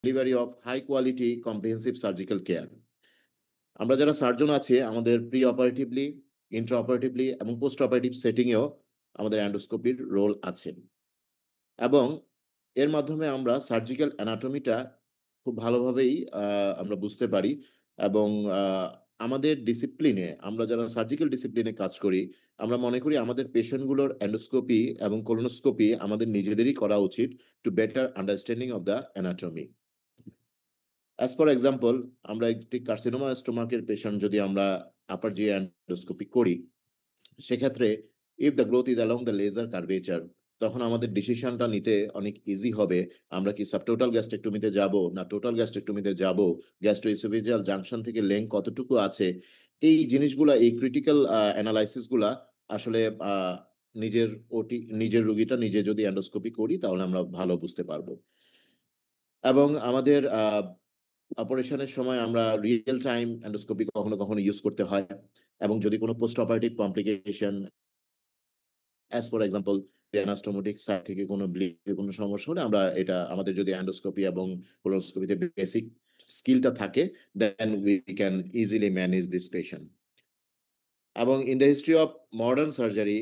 Delivery of high quality comprehensive surgical care. আমরা যারা surgeon আছে আমাদের প্রি অপারেটিভলি, ইন্ট্রা অপারেটিভলি এবং পোস্ট অপারেটিভ সেটিংয়েও আমাদের অ্যান্ডোস্কোপির রোল আছে এবং এর মাধ্যমে আমরা সার্জিক্যাল অ্যানাটমিটা খুব ভালোভাবেই আমরা বুঝতে পারি এবং আমাদের ডিসিপ্লিনে আমরা যারা সার্জিক্যাল ডিসিপ্লিনে কাজ করি আমরা মনে করি আমাদের পেশেন্টগুলোর এন্ডোস্কোপি এবং কোলোনোস্কোপি আমাদের নিজেদেরই করা উচিত to better understanding of the anatomy. As for example, আমরা একটি কার্সিনোমা স্টোমাকের পেশেন্ট যদি আমরা আপার জি এন্ডোস্কোপি করি, সেক্ষেত্রে if the growth is along the lesser curvature, তখন আমাদের ডিসিশনটা নিতে অনেক ইজি হবে। আমরা কি সাবটোটাল গ্যাস্ট্রেক্টমিতে যাব না টোটাল গ্যাস্ট্রেক্টমিতে যাব, গ্যাস্ট্রোইসোফেজিয়াল জাংশন থেকে লেং কতটুকু আছে, এই জিনিসগুলা, এই ক্রিটিক্যাল অ্যানালাইসিসগুলা আসলে নিজের নিজের রুগীটা নিজে যদি এন্ডোস্কোপি করি তাহলে আমরা ভালো বুঝতে পারবো। এবং আমাদের অপারেশনের সময় আমরা রিয়েল টাইম এন্ডোস্কোপি কখনো কখনো ইউজ করতে হয় এবং যদি কোনো post operative complication, as for example anastomotic side থেকে কোনো ব্লিডের কোনো সমস্যা হলে আমরা এটা আমাদের যদি এন্ডোস্কোপি এবং কোলোনোস্কোপিতে বেসিক স্কিলটা থাকে, then we can easily manage this patient. এবং in the history of modern surgery,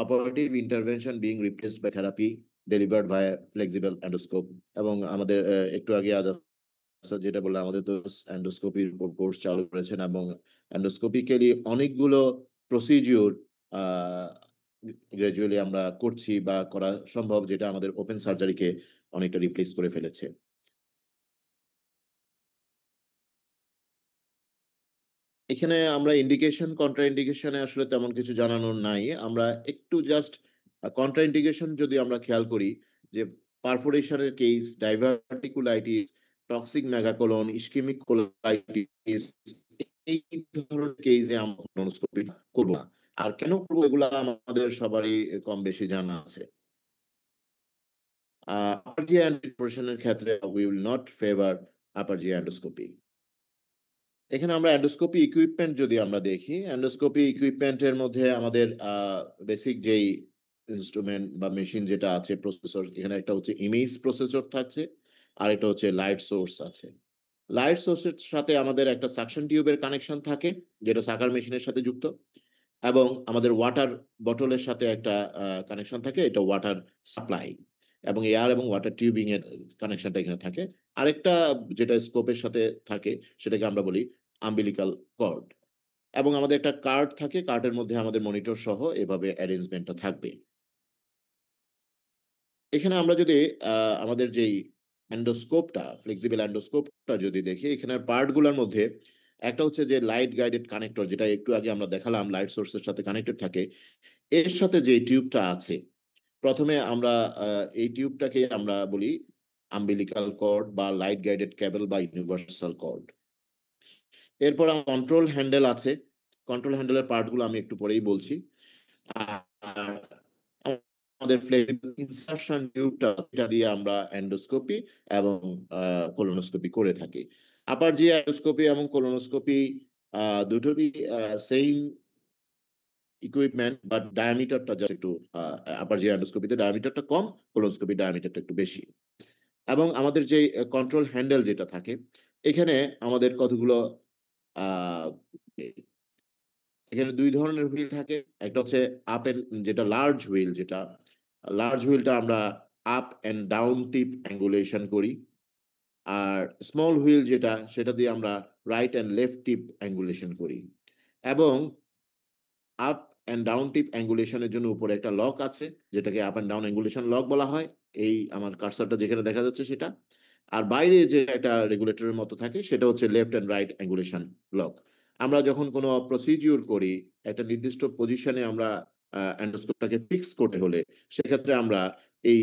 operative intervention being replaced by therapy delivered via flexible endoscope. এবং আমাদের একটু আগে যেটা বললাম, আমাদের তো এন্ডোস্কোপির কোর্স চালু করেছেন এবং এন্ডোস্কোপিক্যালি অনেকগুলো প্রসিডিউর গ্রাজুয়ালি আমরা করছি বা করা সম্ভব, যেটা আমাদের ওপেন সার্জারিকে অনেকটা রিপ্লেস করে ফেলেছে। এখানে আমরা ইন্ডিকেশন কন্ট্রা ইন্ডিকেশনে আসলে তেমন কিছু জানানোর নাই। আমরা একটু জাস্ট কন্ট্রা ইন্ডিকেশন যদি আমরা খেয়াল করি, যে পারফোরেশনের case, diverticulitis, toxic megacolon, ischemic colitis, এই ধরনের কেসে আমরা কোলোনোস্কোপি করব না। আর কেন করবো এগুলা আমাদের সবারই কম বেশি জানা আছে। আপার জি অপারেশনের ক্ষেত্রে we will not favour upper G endoscopy. এখানে আমরা এন্ডোস্কোপি ইকুইপমেন্ট যদি আমরা দেখি, এন্ডোস্কোপি ইকুইপমেন্টের মধ্যে আমাদের বেসিক যেই ইনস্ট্রুমেন্ট বা মেশিন যেটা আছে, প্রসেসর, এখানে একটা হচ্ছে ইমেজ প্রসেসর থাকছে আর এটা হচ্ছে লাইট সোর্স আছে। লাইট সোর্সের সাথে আমাদের একটা সাকশন টিউবের কানেকশন থাকে যেটা সাকার মেশিনের সাথে যুক্ত, এবং আমাদের ওয়াটার বটলের সাথে একটা কানেকশন থাকে, এটা ওয়াটার সাপ্লাই, এবং এয়ার এবং ওয়াটার টিউবিং এর কানেকশনটা এখানে থাকে। আরেকটা যেটা স্কোপের সাথে থাকে সেটাকে আমরা বলি আম্বিলিকাল কর্ড, এবং আমাদের একটা কার্ড থাকে, কার্ডের মধ্যে আমাদের মনিটর সহ এভাবে অ্যারেঞ্জমেন্টটা থাকবে। এখানে আমরা যদি আমাদের যেই এন্ডোস্কোপটা, ফ্লেক্সিবল এন্ডোস্কোপটা যদি দেখি, এখানে পার্টগুলোর মধ্যে একটা হচ্ছে যে লাইট গাইডেড কানেক্টর, যেটা একটু আগে আমরা দেখালাম লাইট সোর্সের সাথে কানেক্টেড থাকে। এর সাথে যে টিউবটা আছে, প্রথমে আমরা এই টিউবটাকে আমরা বলি আম্বিলিকাল কর্ড বা লাইট গাইডেড কেবল বা ইউনিভার্সাল কর্ড। এরপর কন্ট্রোল হ্যান্ডেল আছে, কন্ট্রোল হ্যান্ডেলের পার্টগুলো আমি একটু পরেই বলছি। আর আমাদের ফ্লেক্সিবল ইনসারশন টিউবটা, এটা দিয়ে আমরা এন্ডোস্কোপি এবং কোলোনোস্কোপি করে থাকি। আপার জি এন্ডোস্কোপি এবং কোলোনোস্কোপি দুটোরই সেম ইকুইপমেন্ট, বাট ডায়ামিটারটা জাস্ট একটু, আপার জি এন্ডোস্কোপিতে ডায়ামিটারটা কম, কোলোনোস্কোপি ডায়ামিটারটা একটু বেশি। এবং আমাদের যে কন্ট্রোল হ্যান্ডেল যেটা থাকে, এখানে আমাদের কতগুলো আহ এখানে দুই ধরনের হুইল থাকে। একটা হচ্ছে আপ এন্ড, যেটা লার্জ হুইল, যেটা লার্জ হুইলটা আমরা আপ এন্ড ডাউন টিপ অ্যাঙ্গুলেশন করি। আর স্মল হুইল যেটা, সেটা দিয়ে আমরা রাইট এন্ড লেফট টিপ অ্যাঙ্গুলেশন করি। এবং আপ এন্ড ডাউন টিপ অ্যাঙ্গুলেশনের জন্য উপরে একটা লক আছে, যেটাকে আপ এন্ড ডাউন অ্যাঙ্গুলেশন লক বলা হয়। এই আমার কার্সারটা যেখানে দেখা যাচ্ছে সেটা। আর বাইরে যে একটা রেগুলেটরের মতো থাকে সেটা হচ্ছে লেফট এন্ড রাইট অ্যাঙ্গুলেশন লক। আমরা যখন কোনো প্রসিডিউর করি, একটা নির্দিষ্ট পজিশনে আমরা এন্ডোস্কোপটাকে ফিক্স করতে হলে, সেক্ষেত্রে আমরা এই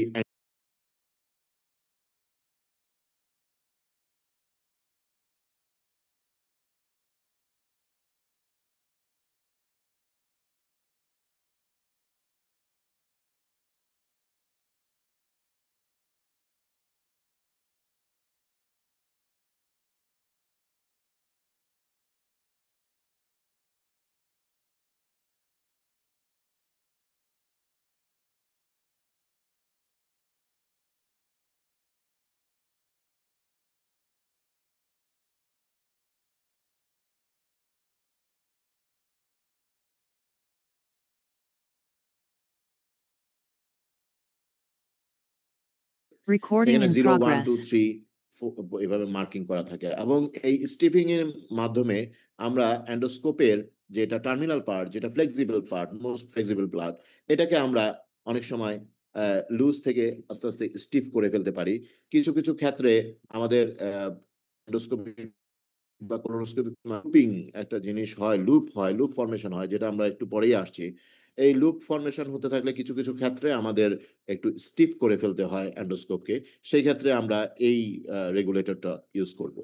Recording এখানে in 0 1 2 progress. 3 এভাবে মার্কিং করা থাকে এবং এই স্টিফিং এর মাধ্যমে আমরা এন্ডোস্কোপের যেটা টার্মিনাল পার্ট, যেটা flexible part, most flexible part, এটাকে আমরা অনেক সময় লুজ থেকে আস্তে আস্তে স্টিফ করে ফেলতে পারি। কিছু কিছু ক্ষেত্রে আমাদের এন্ডোস্কোপি বা কোলোনোস্কোপি লুপিং একটা জিনিস হয়, লুপ ফর্মেশন হয়, যেটা আমরা একটু পরেই আসছি। এই লুপ ফর্মেশন হতে থাকলে কিছু কিছু ক্ষেত্রে আমাদের একটু স্টিফ করে ফেলতে হয় এন্ডোস্কোপকে। সেই ক্ষেত্রে আমরা এই রেগুলেটরটা ইউজ করব।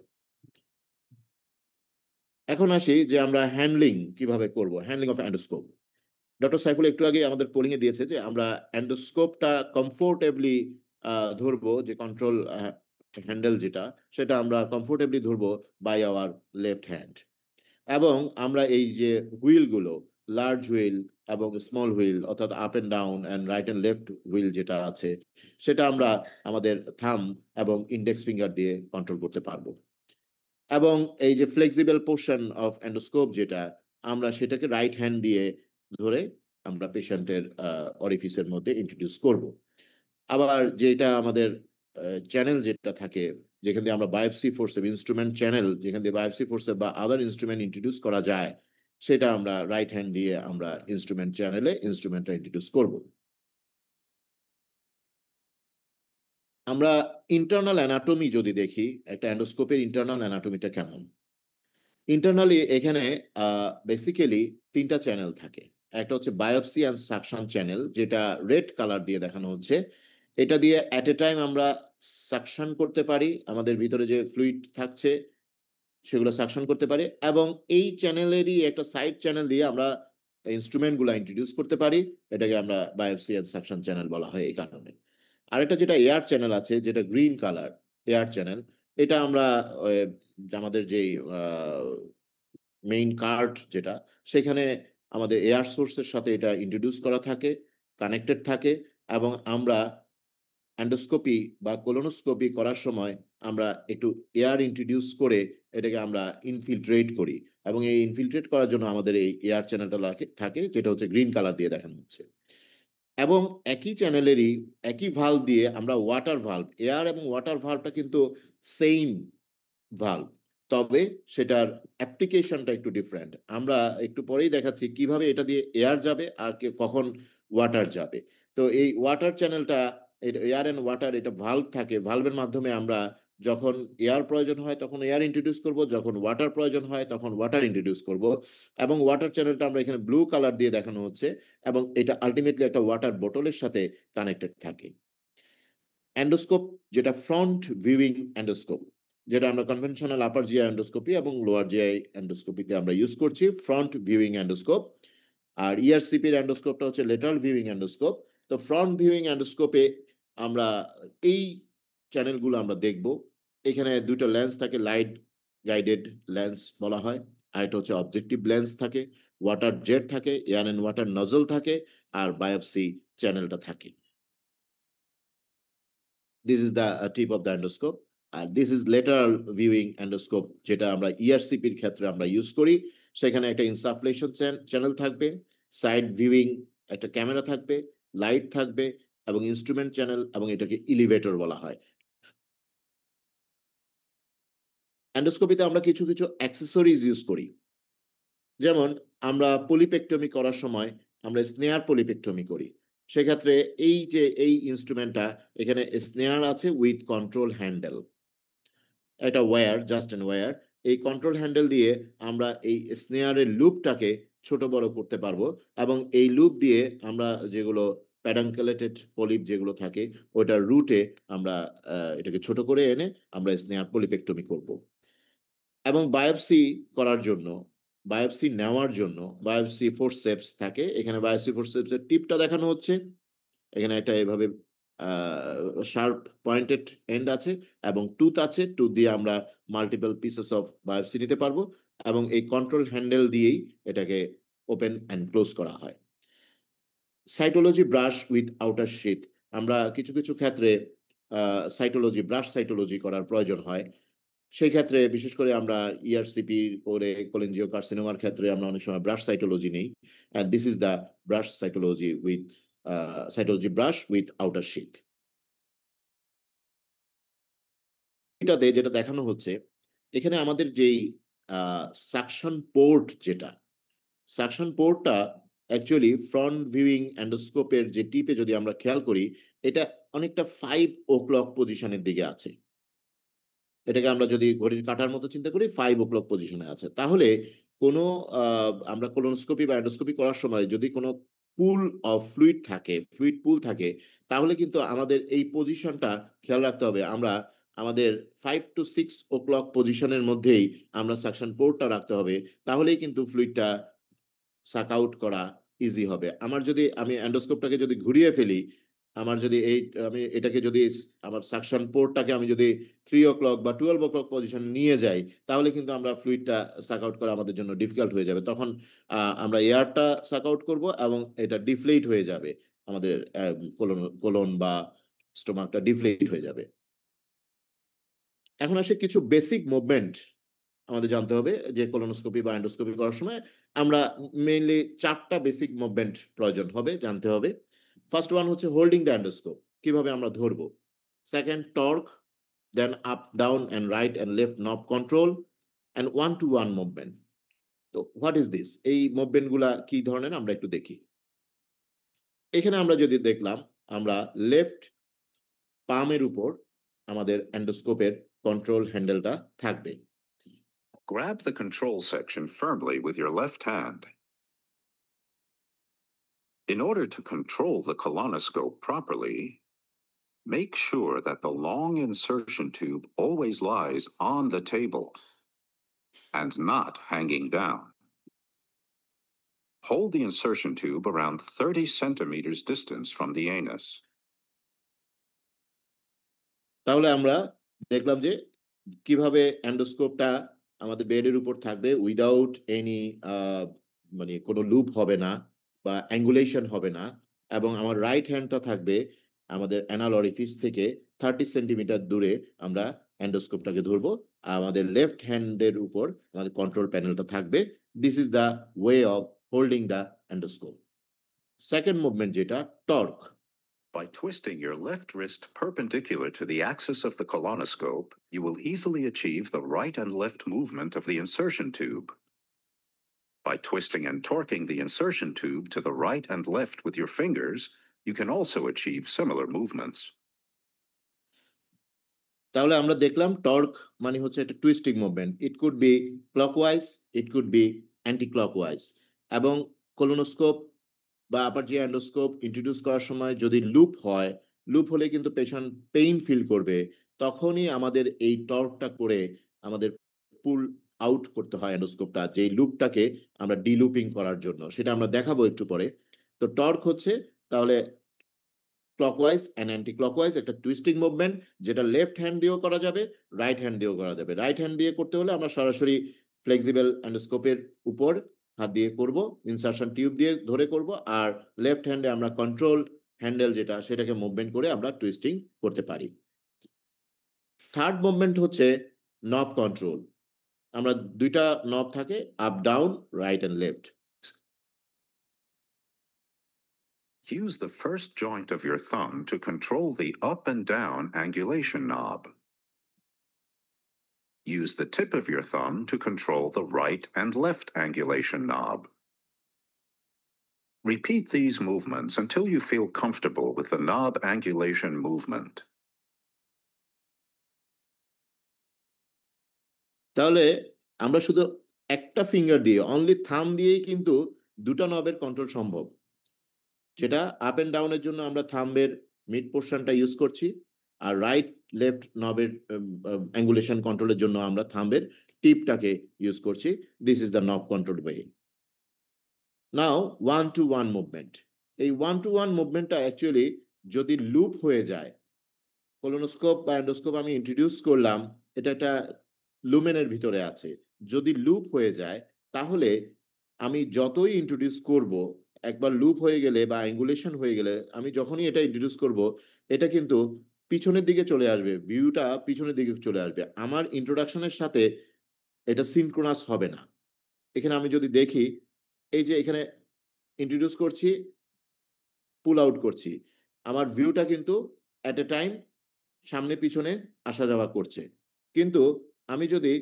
এখন আসি যে আমরা হ্যান্ডলিং কিভাবে করব, handling of endoscope. Doctor Saiful একটু আগে আমাদের পোলিং এ দিয়েছে যে আমরা এন্ডোস্কোপটা কমফোর্টেবলি ধরবো, যে কন্ট্রোল হ্যান্ডেল যেটা, সেটা আমরা কমফোর্টেবলি ধরবো বাই আওয়ার লেফট হ্যান্ড। এবং আমরা এই যে হুইলগুলো, লার্জ হুইল এবং স্মল হুইল, অর্থাৎ up and down and right and left wheel যেটা আছে, সেটা আমরা আমাদের থাম এবং ইন্ডেক্স ফিঙ্গার দিয়ে কন্ট্রোল করতে পারবো। এবং এই যে ফ্লেক্সিবল পোর্শন অফ এন্ডোস্কোপ যেটা, আমরা সেটাকে রাইট হ্যান্ড দিয়ে ধরে আমরা পেশেন্টের অরিফিসের মধ্যে ইন্ট্রোডিউস করব। আবার যেটা আমাদের চ্যানেল যেটা থাকে, যেখান দিয়ে আমরা বায়োপসি ফোর্সেপ ইনস্ট্রুমেন্ট চ্যানেল, যেখান দিয়ে বায়োপসি ফোর্সেপ বা আদার ইনস্ট্রুমেন্ট ইন্ট্রোডিউস করা যায়, সেটা আমরা রাইট হ্যান্ড দিয়ে আমরা ইনস্ট্রুমেন্ট চ্যানেলে ইনস্ট্রুমেন্টটা ইন্ট্রোডিউস করব। আমরা ইন্টারনাল অ্যানাটমি যদি দেখি, একটা এন্ডোস্কোপের ইন্টারনাল অ্যানাটমিটা কেমন। ইন্টারনালি এখানে বেসিক্যালি 3টা চ্যানেল থাকে। একটা হচ্ছে বায়োপসি অ্যান্ড সাকশন চ্যানেল, যেটা রেড কালার দিয়ে দেখানো হচ্ছে। এটা দিয়ে অ্যাট এ টাইম আমরা সাকশন করতে পারি, আমাদের ভিতরে যে ফ্লুইড থাকছে সেগুলো সাকশন করতে পারি, এবং এই চ্যানেলেরই একটা সাইড চ্যানেল দিয়ে আমরা ইনস্ট্রুমেন্টগুলো ইন্ট্রোডিউস করতে পারি। এটাকে আমরা বায়োপসি অ্যান্ড সাকশন চ্যানেল বলা হয় এই কারণে। আরেকটা যেটা এয়ার চ্যানেল আছে, যেটা গ্রিন কালার এয়ার চ্যানেল, এটা আমরা আমাদের যেই মেইন কার্ড যেটা, সেখানে আমাদের এয়ার সোর্সের সাথে এটা ইন্ট্রোডিউস করা থাকে, কানেক্টেড থাকে, এবং আমরা এন্ডোস্কোপি বা কোলোনোস্কোপি করার সময় আমরা একটু এয়ার ইন্ট্রোডিউস করে এটাকে আমরা ইনফিল্ট্রেট করি, এবং এই ইনফিল্ট্রেট করার জন্য আমাদের এই এয়ার চ্যানেলটা থাকে, যেটা হচ্ছে গ্রিন কালার দিয়ে দেখানো হচ্ছে। এবং একই চ্যানেলেরই একই ভাল্ব দিয়ে আমরা ওয়াটার ভাল্ব, এয়ার এবং ওয়াটার ভাল্বটা কিন্তু সেম ভাল্ব, তবে সেটার অ্যাপ্লিকেশনটা একটু ডিফারেন্ট। আমরা একটু পরেই দেখাচ্ছি কিভাবে এটা দিয়ে এয়ার যাবে আর কখন ওয়াটার যাবে। তো এই ওয়াটার চ্যানেলটা, এয়ার অ্যান্ড ওয়াটার, এটা ভাল্ব থাকে, ভাল্বের মাধ্যমে আমরা যখন এয়ার প্রয়োজন হয় তখন এয়ার ইন্ট্রোডিউস করব, যখন ওয়াটার প্রয়োজন হয় তখন ওয়াটার ইন্ট্রোডিউস করব। এবং ওয়াটার চ্যানেলটা আমরা এখানে ব্লু কালার দিয়ে দেখানো হচ্ছে, এবং এটা আলটিমেটলি একটা ওয়াটার বোতলের সাথে কানেক্টেড থাকে। এন্ডোস্কোপ যেটা ফ্রন্ট ভিউইং এন্ডোস্কোপ, যেটা আমরা কনভেনশনাল আপার জিআই এন্ডোস্কোপি এবং লোয়ার জিআই এন্ডোস্কোপিতে আমরা ইউজ করছি ফ্রন্ট ভিউইং এন্ডোস্কোপ। আর ইআরসিপির এন্ডোস্কোপটা হচ্ছে লেটারাল ভিউইং এন্ডোস্কোপ। তো ফ্রন্ট ভিউইং এন্ডোস্কোপে আমরা এই চ্যানেলগুলো আমরা দেখব। এখানে দুটো লেন্স থাকে, লাইট গাইডেড লেন্স বলা হয়, আর এটা হচ্ছে অবজেক্টিভ লেন্স থাকে, ওয়াটার জেট থাকে, এয়ার অ্যান্ড ওয়াটার নজল থাকে, আর বায়োপসি চ্যানেলটা থাকে। This is the tip of the endoscope, and this is lateral viewing endoscope, যেটা আমরা ইআরসিপির ক্ষেত্রে আমরা ইউজ করি। সেখানে একটা ইনসাফ্লেশন চ্যানেল থাকবে, সাইড ভিউইং একটা ক্যামেরা থাকবে, লাইট থাকবে, এবং ইনস্ট্রুমেন্ট চ্যানেল, এবং এটাকে এলিভেটর বলা হয়। এন্ডোস্কোপিতে আমরা কিছু কিছু অ্যাক্সেসরিজ ইউজ করি, যেমন আমরা পলিপেক্টমি করার সময় আমরা স্নেয়ার পলিপেক্টমি করি। সেক্ষেত্রে এই যে এই ইনস্ট্রুমেন্টটা, এখানে স্নেয়ার আছে উইথ কন্ট্রোল হ্যান্ডেল, একটা ওয়্যার, জাস্ট এন ওয়্যার। এই কন্ট্রোল হ্যান্ডেল দিয়ে আমরা এই স্নেয়ারের লুপটাকে ছোট বড় করতে পারবো, এবং এই লুপ দিয়ে আমরা যেগুলো প্যাডাঙ্কেলেটেড পলিপ যেগুলো থাকে, ওইটার রুটে আমরা এটাকে ছোট করে এনে আমরা স্নেয়ার পলিপেক্টমি করব। এবং বায়োপসি করার জন্য, বায়োপসি নেওয়ার জন্য বায়োপসি ফোরসেপস থাকে। এখানে বায়োপসি ফোরসেপসের টিপটা দেখানো হচ্ছে, এখানে একটা এভাবে শার্প পয়েন্টেড এন্ড আছে এবং টুথ আছে, টুথ দিয়ে আমরা মাল্টিপল পিসেস অফ বায়োপসি নিতে পারবো, এবং এই কন্ট্রোল হ্যান্ডেল দিয়েই এটাকে ওপেন অ্যান্ড ক্লোজ করা হয়। Cytology brush with outer sheet, আমরা কিছু কিছু ক্ষেত্রে সাইটোলজি, ব্রাশ সাইটোলজি করার প্রয়োজন হয়। সেই ক্ষেত্রে বিশেষ করে আমরা ইআরসিপি করে কোলেনজিও কার্সিনোমার ক্ষেত্রে আমরা অনেক সময় ব্রাশ সাইটোলজি নেই, and this is the brush cytology with cytology brush with outer sheath. এটাতে যেটা দেখানো হচ্ছে, এখানে আমাদের যেই সাকশন পোর্ট যেটা, সাকশন পোর্টটা অ্যাকচুয়ালি ফ্রন্ট ভিউইং এন্ডোস্কোপের যে টিপে যদি আমরা খেয়াল করি, এটা অনেকটা 5 o'clock পজিশনের দিকে আছে। এটাকে আমরা যদি ঘড়ির কাঁটার মতো চিন্তা করি 5 o'clock পজিশনে আছে। তাহলে কোনো আমরা কোলোনোস্কোপি বা এন্ডোস্কোপি করার সময় যদি কোনো পুল অফ ফ্লুইড থাকে, ফ্লুইড পুল থাকে, তাহলে কিন্তু আমাদের এই পজিশনটা খেয়াল রাখতে হবে। আমরা আমাদের 5 to 6 o'clock পজিশনের মধ্যেই আমরা সাকশন পোর্টটা রাখতে হবে। তাহলেই কিন্তু ফ্লুইডটা সাক আউট করা ইজি হবে। আমি এন্ডোস্কোপটাকে যদি ঘুরিয়ে ফেলি, আমার যদি এই আমি এটাকে যদি আমার সাকশন পোর্টটাকে আমি যদি 3 o'clock বা 12 o'clock পজিশন নিয়ে যাই, তাহলে কিন্তু আমরা ফ্লুইডটা সাক আউট করা আমাদের জন্য ডিফিকাল্ট হয়ে যাবে। তখন আমরা এয়ারটা সাক আউট করব এবং এটা ডিফ্লেট হয়ে যাবে। আমাদের কোলন বা স্টোমাকটা ডিফ্লেট হয়ে যাবে। এখন আসে কিছু বেসিক মুভমেন্ট আমাদের জানতে হবে যে কোলোনোস্কোপি বা এন্ডোস্কোপি করার সময় আমরা মেইনলি 4টা বেসিক মুভমেন্ট প্রয়োজন হবে, জানতে হবে। ফার্স্ট ওয়ান হচ্ছে হোল্ডিং দ্য এন্ডোস্কোপ, কিভাবে আমরা ধরবো। Second torque, then up down and right and left knob control and one to one movement. তো হোয়াট ইজ দিস, এই মুভমেন্ট গুলা কি ধরনের আমরা একটু দেখি। এখানে আমরা যদি দেখলাম, আমরা লেফট পামের উপর আমাদের এন্ডোস্কোপের কন্ট্রোল হ্যান্ডেলটা থাকবে। Grab the control section firmly with your left hand. In order to control the colonoscope properly, make sure that the long insertion tube always lies on the table and not hanging down. Hold the insertion tube around 30 centimeters distance from the anus. তাহলে আমরা দেখলাম যে কিভাবে এন্ডোস্কোপটা আমাদের বেডের উপর থাকবে without any মানে কোনো লুপ হবে না বা অ্যাঙ্গুলেশন হবে না, এবং আমার রাইট হ্যান্ডটা থাকবে আমাদের অ্যানাল অরিফিস থেকে 30 সেন্টিমিটার দূরে আমরা এন্ডোস্কোপটাকে ধরবো। আর আমাদের লেফট হ্যান্ডের উপর আমাদের কন্ট্রোল প্যানেলটা থাকবে। This is the way of holding the endoscope. Second movement যেটা torque. By twisting your left wrist perpendicular to the axis of the colonoscope, you will easily achieve the right and left movement of the insertion tube. By twisting and torquing the insertion tube to the right and left with your fingers, you can also achieve similar movements. তাহলে আমরা দেখলাম torque মানে হচ্ছে একটা twisting movement. It could be clockwise, it could be anti clockwise. এবং কোলোনোস্কোপ বা আপার জি endoscope introduce করার সময় যদি লুপ হয়, লুপ হলে কিন্তু পেশেন্ট পেইন ফিল করবে। তখনই আমাদের এই টর্কটা করে আমাদের পুল আউট করতে হয় এন্ডোস্কোপটা, যে লুপটাকে আমরা ডিলুপিং করার জন্য। সেটা আমরা দেখাবো একটু পরে। তো টর্ক হচ্ছে তাহলে ক্লকওয়াইজ অ্যান্ড অ্যান্টি ক্লকওয়াইজ একটা টুইস্টিং মুভমেন্ট, যেটা লেফট হ্যান্ড দিয়েও করা যাবে, রাইট হ্যান্ড দিয়েও করা যাবে। রাইট হ্যান্ড দিয়ে করতে হলে আমরা সরাসরি ফ্লেক্সিবল এন্ডোস্কোপের উপর হাত দিয়ে করব, ইনসারশন টিউব দিয়ে ধরে করব। আর লেফট হ্যান্ডে আমরা কন্ট্রোল হ্যান্ডেল যেটা, সেটাকে মুভমেন্ট করে আমরা টুইস্টিং করতে পারি। থার্ড মুভমেন্ট হচ্ছে নব কন্ট্রোল। আমরা দুইটা নব থাকে, up down, right and left. Use the first joint of your thumb to control the up and down angulation knob. Use the tip of your thumb to control the right and left angulation knob. Repeat these movements until you feel comfortable with the knob angulation movement. তাহলে আমরা শুধু একটা finger দিয়ে, only থাম দিয়েই কিন্তু দুটা নবের control সম্ভব। যেটা আপ এন্ড ডাউনের জন্য আমরা থাম্বের মিড পোর্শনটা ইউজ করছি, আর রাইট লেফট নবের অ্যাঙ্গুলেশন কন্ট্রোলের জন্য আমরা থাম্বের টিপটাকে ইউজ করছি। দিস ইজ দ্য নব control way. Now one to one movement. এই ওয়ান টু ওয়ান মুভমেন্টটা অ্যাকচুয়ালি যদি লুপ হয়ে যায়, কোলোনোস্কোপ বা এন্ডোস্কোপ আমি ইন্ট্রোডিউস করলাম, এটা একটা লুমেনের ভিতরে আছে। যদি লুপ হয়ে যায়, তাহলে আমি যতই ইন্ট্রোডিউস করব, একবার লুপ হয়ে গেলে বা অ্যাঙ্গুলেশন হয়ে গেলে, আমি যখনই এটা ইন্ট্রোডিউস করব, এটা কিন্তু পিছনের দিকে চলে আসবে, ভিউটা পিছনের দিকে চলে আসবে। আমার ইন্ট্রোডাকশনের সাথে এটা সিনক্রোনাস হবে না। এখানে আমি যদি দেখি, এই যে এখানে ইন্ট্রোডিউস করছি, পুল আউট করছি, আমার ভিউটা কিন্তু এট এ টাইম সামনে পিছনে আসা যাওয়া করছে। কিন্তু আমি যদি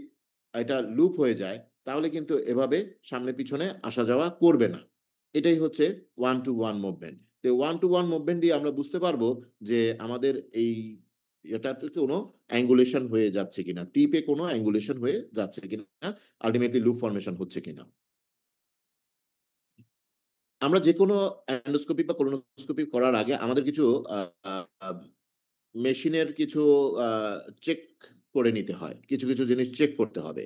এটা লুপ হয়ে যায় তাহলে কিন্তু এভাবে সামনে পিছনে আসা যাওয়া করবে না। এটাই হচ্ছে ওয়ান টু ওয়ান মুভমেন্ট। তো ওয়ান টু ওয়ান মুভমেন্ট দিয়ে আমরা বুঝতে পারবো যে আমাদের এই এটাতে কোনো অ্যাঙ্গুলেশন হয়ে যাচ্ছে কিনা, টিপে কোনো অ্যাঙ্গুলেশন হয়ে যাচ্ছে কিনা, আল্টিমেটলি লুপ ফরমেশন হচ্ছে কিনা। আমরা যেকোনো এন্ডোস্কোপি বা কোলোনোস্কোপি করার আগে আমাদের কিছু মেশিনের কিছু চেক করে নিতে হয়। কিছু, কিছু জিনিস চেক করতে হবে।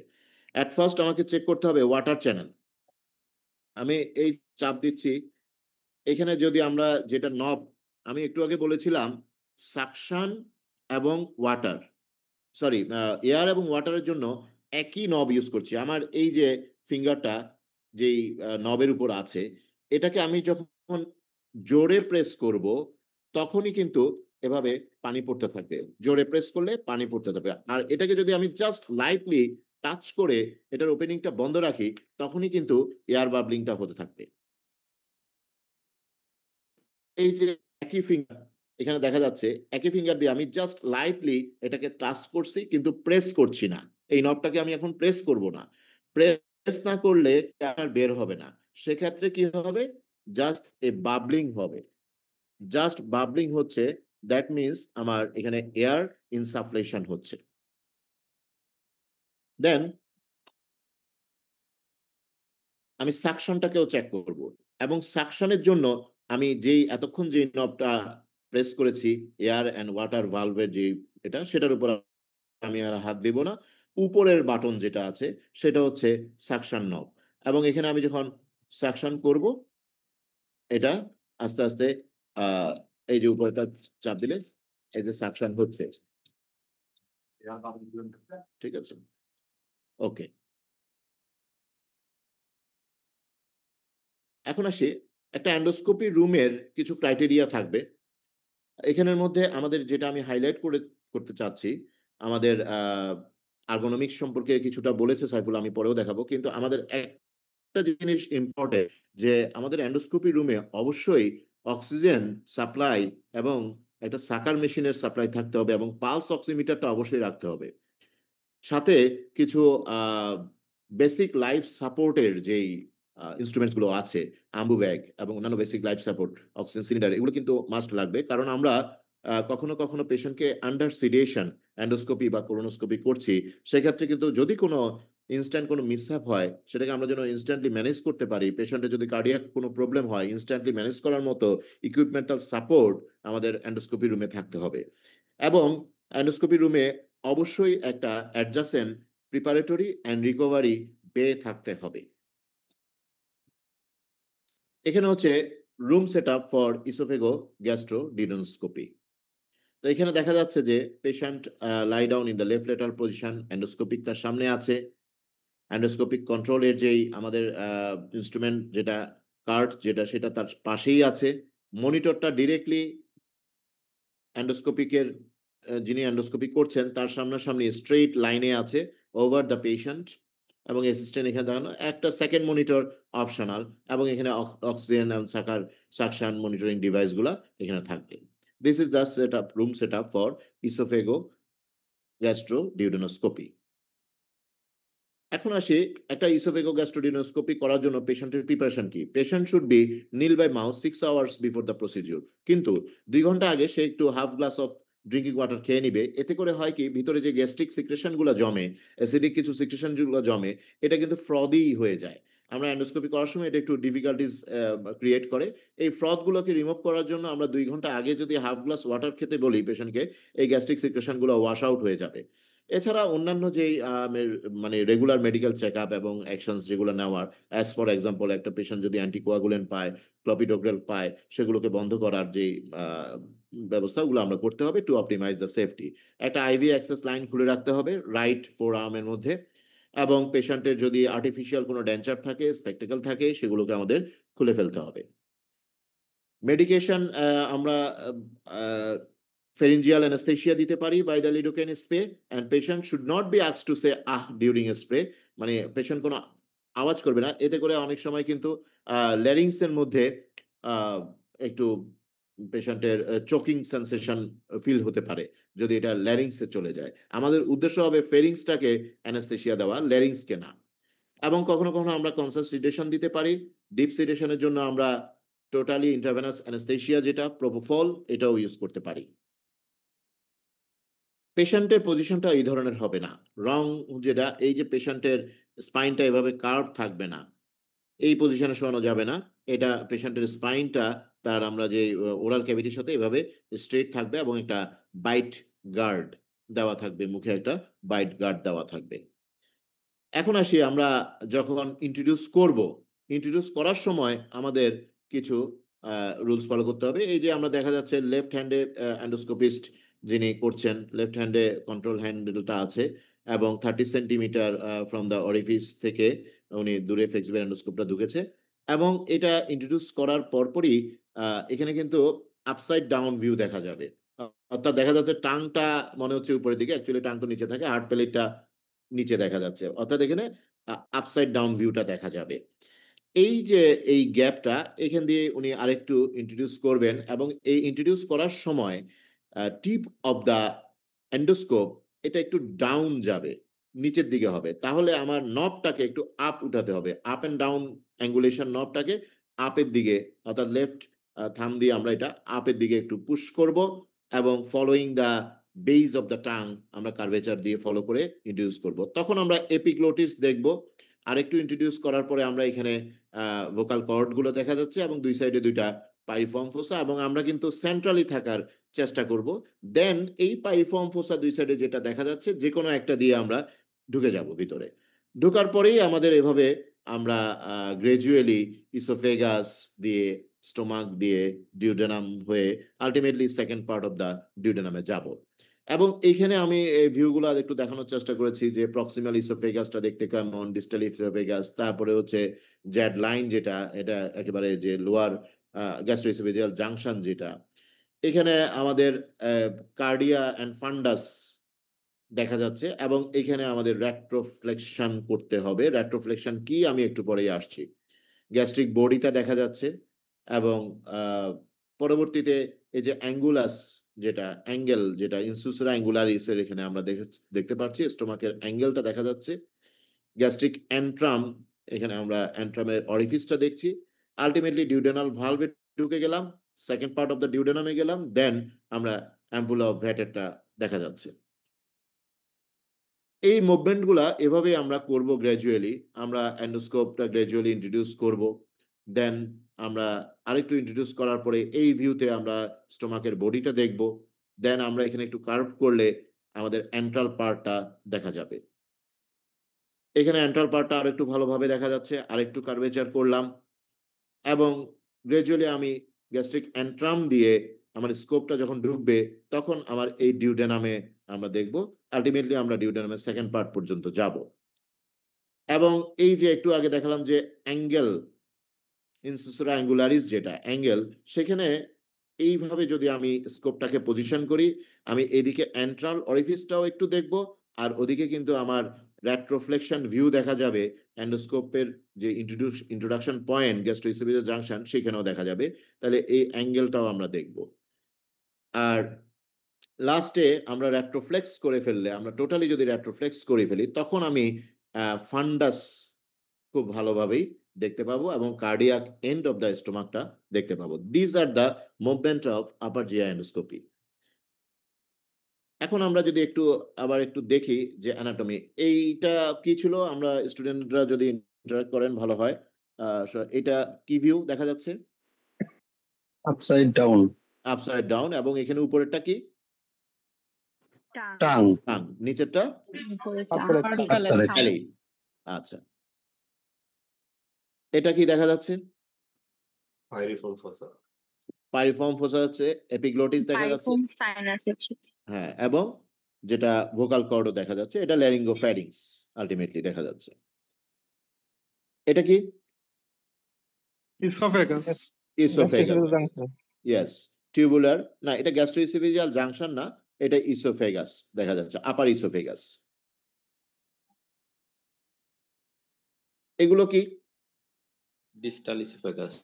এট ফার্স্ট আমাকে চেক করতে হবে ওয়াটার চ্যানেল। আমি এই চাপ দিচ্ছি। এখানে যদি আমরা যেটা নব আমি একটু আগে বলেছিলাম সাকশন এবং ওয়াটার, সরি এয়ার এবং ওয়াটারের জন্য একই নব ইউজ করছি। আমার এই যে ফিঙ্গারটা যেই নবের উপর আছে, এটাকে আমি যখন জোরে প্রেস করব তখনই কিন্তু এভাবে পানি পড়তে থাকবে। জোরে প্রেস করলে পানি পড়তে থাকবে। আর এটাকে যদি আমি জাস্ট লাইটলি টাচ করে এটার ওপেনিংটা বন্ধ রাখি, তখনই কিন্তু এয়ার বাবলিংটা হতে থাকবে। এই যে একই ফিঙ্গার এখানে দেখা যাচ্ছে, একই ফিঙ্গার দিয়ে আমি জাস্ট লাইটলি এটাকে টাচ করছি কিন্তু প্রেস করছি না। এই নবটাকে আমি এখন প্রেস করব না। প্রেস না করলে আর বের হবে না। সেক্ষেত্রে কি হবে? জাস্ট এ বাবলিং হবে। জাস্ট বাবলিং হচ্ছে, দ্যাট মিনস আমার এখানে এয়ার ইনসাফলেশন হচ্ছে। দেন আমি সাকশনটাকেও চেক করব, এবং সাকশনের জন্য আমি যেই এতক্ষণ যে নবটা প্রেস করেছি এয়ার অ্যান্ড ওয়াটার ভালভের যে এটা, সেটার উপর আমি আর হাত দিব না। উপরের বাটন যেটা আছে সেটা হচ্ছে সাকশন নব, এবং এখানে আমি যখন সাকশন করব এটা আস্তে আস্তে আহ এই যে উপরটা চাপ দিলে এই যে সাকশন হচ্ছে। ঠিক আছে, ওকে। এখন আসি, একটা এন্ডোস্কোপি রুমের কিছু ক্রাইটেরিয়া থাকবে। এখানের মধ্যে আমাদের যেটা আমি হাইলাইট করতে চাচ্ছি, আমাদের আর্গোনমিক্স সম্পর্কে কিছুটা বলেছে সাইফুল, আমি পরেও দেখাবো, কিন্তু আমাদের একটা জিনিস ইম্পর্টেন্ট, যে আমাদের এন্ডোস্কোপি রুমে অবশ্যই অক্সিজেন সাপ্লাই এবং একটা সাকার মেশিনের সাপ্লাই থাকতে হবে, এবং পালস অক্সিমিটারটা অবশ্যই রাখতে হবে। সাথে কিছু বেসিক লাইফ সাপোর্টের যেই ইনস্ট্রুমেন্টস গুলো আছে, আম্বু ব্যাগ এবং অন্যান্য basic life support, oxygen cylinder, এগুলো কিন্তু মাস্ট লাগবে। কারণ আমরা কখনো কখনো পেশেন্টকে আন্ডার সিডেশন এন্ডোস্কোপি বা কোলোনোস্কোপি করছি, সেক্ষেত্রে কিন্তু যদি কোনো ইনস্ট্যান্ট কোনো মিসহ্যাপ হয়, সেটাকে আমরা যেন ইনস্ট্যান্টলি ম্যানেজ করতে পারি। পেশেন্টের যদি কার্ডিয়াক কোনো প্রবলেম হয়, ইনস্ট্যান্টলি ম্যানেজ করার মতো ইকুইপমেন্টাল সাপোর্ট আমাদের এন্ডোস্কোপি রুমে থাকতে হবে। এবং এন্ডোস্কোপি রুমে অবশ্যই একটা অ্যাডজাসেন্ট প্রিপারেটরি অ্যান্ড রিকভারি বে থাকতে হবে। এখানে হচ্ছে রুম সেট আপ ফর ইসোফেগো গ্যাস্ট্রোডিনোস্কোপি। তো এখানে দেখা যাচ্ছে যে patient lie down in the left lateral position, endoscopic তার সামনে আছে। এন্ডোস্কোপিক কন্ট্রোলের যেই আমাদের ইনস্ট্রুমেন্ট যেটা কার্ড যেটা, সেটা তার পাশেই আছে। মনিটরটা ডিরেক্টলি এন্ডোস্কোপিকের যিনি এন্ডোস্কোপি করছেন তার সামনাসামনি স্ট্রেইট লাইনে আছে ওভার দ্য পেশেন্ট, এবং অ্যাসিস্ট্যান্ট এখানে দেখানো একটা সেকেন্ড মনিটর অপশনাল, এবং এখানে অক্সিজেন এবং সাকশন মনিটরিং ডিভাইসগুলো এখানে থাকবে। This is the set up room set up for esophagogastroduodenoscopy. এখন আসি, একটা ইসোফেগো গ্যাস্ট্রোডিনোস্কোপি করার জন্য পেশেন্টের প্রিপারেশন কি? Patient should be nil by mouth 6 hours before the procedure. কিন্তু 2 ঘন্টা আগে সে একটু half glass of drinking water খেয়ে নিবে। এতে করে হয় কি, ভিতরে যে গ্যাস্ট্রিক সিক্রেশন গুলো জমে, অ্যাসিডিক কিছু সিক্রেশন যেগুলো জমে, এটা কিন্তু ফ্রদি হয়ে যায়। আমরা এন্ডোস্কোপি করার সময় এটা একটু ডিফিকাল্টিস ক্রিয়েট করে। এই ফ্রদ গুলোকে রিমুভ করার জন্য আমরা 2 ঘন্টা আগে যদি হাফ গ্লাস ওয়াটার খেতে বলি পেশেন্টকে, এই গ্যাস্ট্রিক সিক্রেশন গুলো ওয়াশ আউট হয়ে যাবে। এছাড়া অন্যান্য যেই মানে রেগুলার মেডিকেল চেক আপ এবং অ্যাকশনস যেগুলো নেওয়ার, অ্যাজ ফর এক্সাম্পল একটা পেশেন্ট যদি অ্যান্টিকোয়াগুলেন্ট পায়, ক্লপিডোগ্রেল পায়, সেগুলোকে বন্ধ করার যে ব্যবস্থাগুলো আমরা করতে হবে টু অপটিমাইজ দ্য সেফটি। একটা আইভি অ্যাক্সেস লাইন খুলে রাখতে হবে রাইট ফোর আর্মের মধ্যে, এবং পেশেন্টের যদি আর্টিফিশিয়াল কোনো ডেঞ্চার থাকে, স্পেকটেকল থাকে, সেগুলোকে আমাদের খুলে ফেলতে হবে। মেডিকেশন আমরা pharyngeal anesthesia দিতে পারি by the lidocaine spray, and patient should not be asked to say during a spray, মানে পেশেন্ট কোনো আওয়াজ করবে না। এতে করে অনেক সময় কিন্তু ল্যারিংস এর মধ্যে একটু পেশেন্টের চোকিং সেন্সেশন ফিল হতে পারে যদি এটা ল্যারিংসে চলে যায়। আমাদের উদ্দেশ্য হবে ফেরিংসটাকে অ্যানেস্থেসিয়া দেওয়া, ল্যারিংসকে না। এবং কখনো কখনো আমরা কনসাস সিডেশন দিতে পারি। ডিপ সিডেশনের জন্য আমরা টোটালি ইন্ট্রাভেনাস অ্যানেস্থেসিয়া যেটা প্রোপোফল এটাও ইউজ করতে পারি। পেশেন্টের পজিশনটা এই ধরনের হবে না, রং যেটা এই যে পেশেন্টের স্পাইনটা এভাবে কার্ভ থাকবে না, এই পজিশনে শোয়ানো যাবে না। এটা পেশেন্টের স্পাইনটা তার আমরা যে ওরাল ক্যাভিটির সাথে এভাবে স্ট্রেট থাকবে এবং একটা বাইট গার্ড দেওয়া থাকবে, মুখে একটা বাইট গার্ড দেওয়া থাকবে। এখন আসি আমরা যখন ইন্ট্রোডিউস করার সময় আমাদের কিছু রুলস ফলো করতে হবে। এই যে আমরা দেখা যাচ্ছে লেফট হ্যান্ডে অ্যান্ডোস্কোপিস্ট যিনি করছেন, লেফট হ্যান্ডে কন্ট্রোল হ্যান্ডেলটা আছে এবং 30 সেন্টিমিটার ফ্রম দ্য অরিফিস থেকে উনি দূরে ফ্লেক্সিবল অ্যান্ডোস্কোপটা ঢুকেছে। এবং এটা ইন্ট্রোডিউস করার পরপরই এখানে কিন্তু আপসাইড ডাউন ভিউ দেখা যাবে। অর্থাৎ দেখা যাচ্ছে টাংটা মনে হচ্ছে উপরের দিকে, অ্যাকচুয়ালি টাং তো নিচে থাকে, হার্ট প্লেটটা নিচে দেখা যাচ্ছে, অর্থাৎ এখানে আপসাইড ডাউন ভিউটা দেখা যাবে। এই যে এই গ্যাপটা এখান দিয়ে উনি আরেকটু ইন্ট্রোডিউস করবেন এবং এই ইন্ট্রোডিউস করার সময় টিপ অফ দ্য এন্ডোস্কোপ এটা একটু ডাউন যাবে, নিচের দিকে হবে। তাহলে আমার নবটাকে একটু আপ উঠাতে হবে, আপ অ্যান্ড ডাউন অ্যাঙ্গুলেশন নবটাকে আপের দিকে, অর্থাৎ লেফট থাম দিয়ে আমরা এটা আপের দিকে একটু পুশ করব এবং following the base of the tongue আমরা কার্ভেচার দিয়ে ফলো করে ইন্ট্রোডিউস করব। তখন আমরা এপিগ্লোটিস দেখব। আরেকটু ইন্ট্রোডিউস করার পরে আমরা এখানে ভোকাল কর্ডগুলো দেখা যাচ্ছে এবং দুই সাইডে দুইটা পাইরিফর্ম ফোসা, এবং আমরা কিন্তু সেন্ট্রালি থাকার চেষ্টা করব। দেন এই পাইরিফর্ম ফোসা দুই সাইডে যেটা দেখা যাচ্ছে যে কোনো একটা দিয়ে আমরা ঢুকে যাব ভিতরে। ঢোকার পরেই আমাদের এভাবে আমরা গ্রাজুয়ালি ইসোফেগাস দিয়ে, স্টোমাক দিয়ে, ডিউডেনাম হয়ে ultimately second part of the ডিউডেনামে যাব। এবং এইখানে আমি এই ভিউগুলো একটু দেখানোর চেষ্টা করেছি যে প্রক্সিমাল ইসোফেগাসটা দেখতে কেমন, ডিস্টাল ইসোফেগাস, তারপরে হচ্ছে জ্যাড লাইন যেটা, এটা একেবারে যে লোয়ার গ্যাস্ট্রোইসোফেজিয়াল জাংশন যেটা। এখানে আমাদের কার্ডিয়া অ্যান্ড ফান্ডাস দেখা যাচ্ছে এবং এখানে আমাদের রেট্রোফ্লেকশন করতে হবে। রেট্রোফ্লেকশন কি আমি একটু পরেই আসছি। গ্যাস্ট্রিক বডিটা দেখা যাচ্ছে এবং পরবর্তীতে এই যে অ্যাঙ্গুলাস যেটা অ্যাঙ্গেল যেটা ইনসুসুরা অ্যাঙ্গুলারিসের এখানে আমরা দেখতে পাচ্ছি, স্টোমাকের অ্যাঙ্গেলটা দেখা যাচ্ছে। গ্যাস্ট্রিক অ্যান্ট্রাম, এখানে আমরা অ্যান্ট্রামের অরিফিসটা দেখছি। আলটিমেটলি ডিউডেনাল ভালভে ঢুকে গেলাম, সেকেন্ড পার্ট অফ দ্য ডিউডেনামে গেলাম, দেন আমরা অ্যাম্পুলা অফ ভ্যাটেরটা দেখা যাচ্ছে। এই মুভমেন্টগুলা এভাবে আমরা করব গ্র্যাজুয়ালি। আমরা এন্ডোস্কোপটা গ্র্যাজুয়ালি ইন্ট্রোডিউস করব, দেন আমরা আরেকটু ইন্ট্রোডিউস করার পরে এই ভিউতে আমরা স্টোমাকের বডিটা দেখব, দেন আমরা এখানে একটু কার্ভ করলে আমাদের অ্যান্ট্রাল পার্টটা দেখা যাবে। এখানে অ্যান্ট্রাল পার্টটা আরেকটু ভালোভাবে দেখা যাচ্ছে, আরেকটু কার্ভেচার করলাম এবং গ্র্যাজুয়ালি আমি গ্যাস্ট্রিক অ্যান্ট্রাম দিয়ে আমার স্কোপটা যখন ঢুকবে তখন আমার এই ডিউডেনামে আমরা দেখব। আলটিমেটলি আমরা ডিউডেনামের সেকেন্ড পার্ট পর্যন্ত যাব। এবং এই যে একটু আগে দেখালাম যে অ্যাঙ্গেল, ইনসুসুরা অ্যাঙ্গুলারিস যেটা অ্যাঙ্গেল, সেখানে এইভাবে যদি আমি স্কোপটাকে পজিশন করি, আমি এদিকে অ্যান্ট্রাল অরিফিসটাও একটু দেখব আর ওদিকে কিন্তু আমার রেট্রোফ্লেকশন ভিউ দেখা যাবে। অ্যান্ডোস্কোপের যে ইন্ট্রোডাকশন পয়েন্ট গ্যাস্ট্রোইসোফেজিয়াল জাংশন সেখানেও দেখা যাবে। তাহলে এই অ্যাঙ্গেলটাও আমরা দেখব। আর লাস্টে আমরা রেট্রোফ্লেক্স করে ফেললে, আমরা টোটালি যদি রেট্রোফ্লেক্স করে ফেলি তখন আমি ফান্ডাস খুব ভালোভাবেই দেখতে পাবো এবং কার্ডিয়াক এন্ড অফ দ্য স্টোমাকটা দেখতে পাবো। This are the movement of upper GI endoscopy. এখন আমরা যদি আবার একটু দেখি যে অ্যানাটমি এইটা কি ছিল, আমরা স্টুডেন্টরা যদি ইন্টারেক্ট করেন ভালো হয়। এটা কি ভিউ দেখা যাচ্ছে? Upside down, upside down. এবং এখানে উপরেরটা কি? Tongue, tongue. নিচেরটা Palate. আচ্ছা, এটা কি দেখা যাচ্ছে? পাইরিফর্ম ফসা। পাইরিফর্ম ফোসা হচ্ছে, এপিগ্লোটিস দেখা যাচ্ছে, হ্যাঁ, এবং যেটা ভোকাল কর্ডও দেখা যাচ্ছে, এটা ল্যারিঙ্গোফ্যারিংস আলটিমেটলি দেখা যাচ্ছে। এটা কি? ইসোফেগাস। Oesophagus, yes. টিউবুলার না, এটা গ্যাস্ট্রোইসোফেজিয়াল জাংশন না, এটা ইসোফেগাস দেখা যাচ্ছে, আপার ইসোফেগাস। এগুলো কি? Distal oesophagus.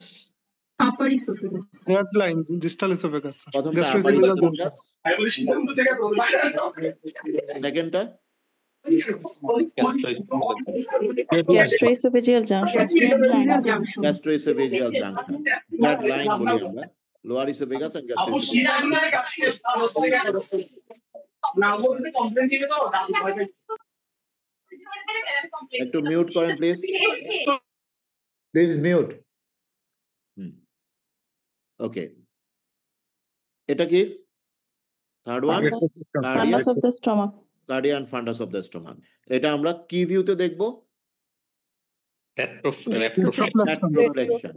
Upper esophagus. Third line, distal esophagus, sir. প্রথমটা Gastroesophageal junction. সেকেন্ডটা Gastroesophageal junction. Gastroesophageal junction. Gastroesophageal junction. Third line বলি আমরা লোয়ার ইসোফেগাস এন্ড একটু মিউট করেন প্লিজ, প্লিজ মিউট। ওকে, এটা কি third one? Fundus of the stomach. কার্ডিয়ান fundus of the stomach. এটা আমরা কি ভিউতে দেখব? রেট্রোফ্লেকশন।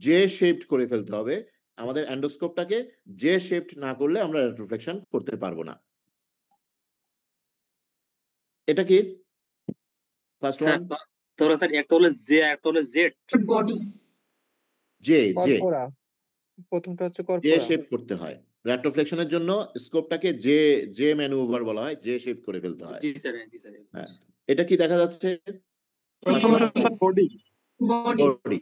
জে শেপড করে ফেলতে হবে আমাদের এন্ডোস্কোপটাকে। জে শেপড না করলে আমরা রেট্রোফ্লেকশন করতে পারবো না। এটা কি ফার্স্ট ওয়ান? তাহলে স্যার একটা হলো জে একটা হলো জেড। Body. জে জে প্রথমটা হচ্ছে জে কর্পোরা। শেপ করতে হয়। রেট্রোফ্লেকশনের জন্য স্কোপটাকে জে জে ম্যানুভার বলা হয়, জে শেপ করে ফেলতে হয়। জি স্যার, জি স্যার। হ্যাঁ, এটা কি দেখা যাচ্ছে? প্রথমটা sir body. Body. Body.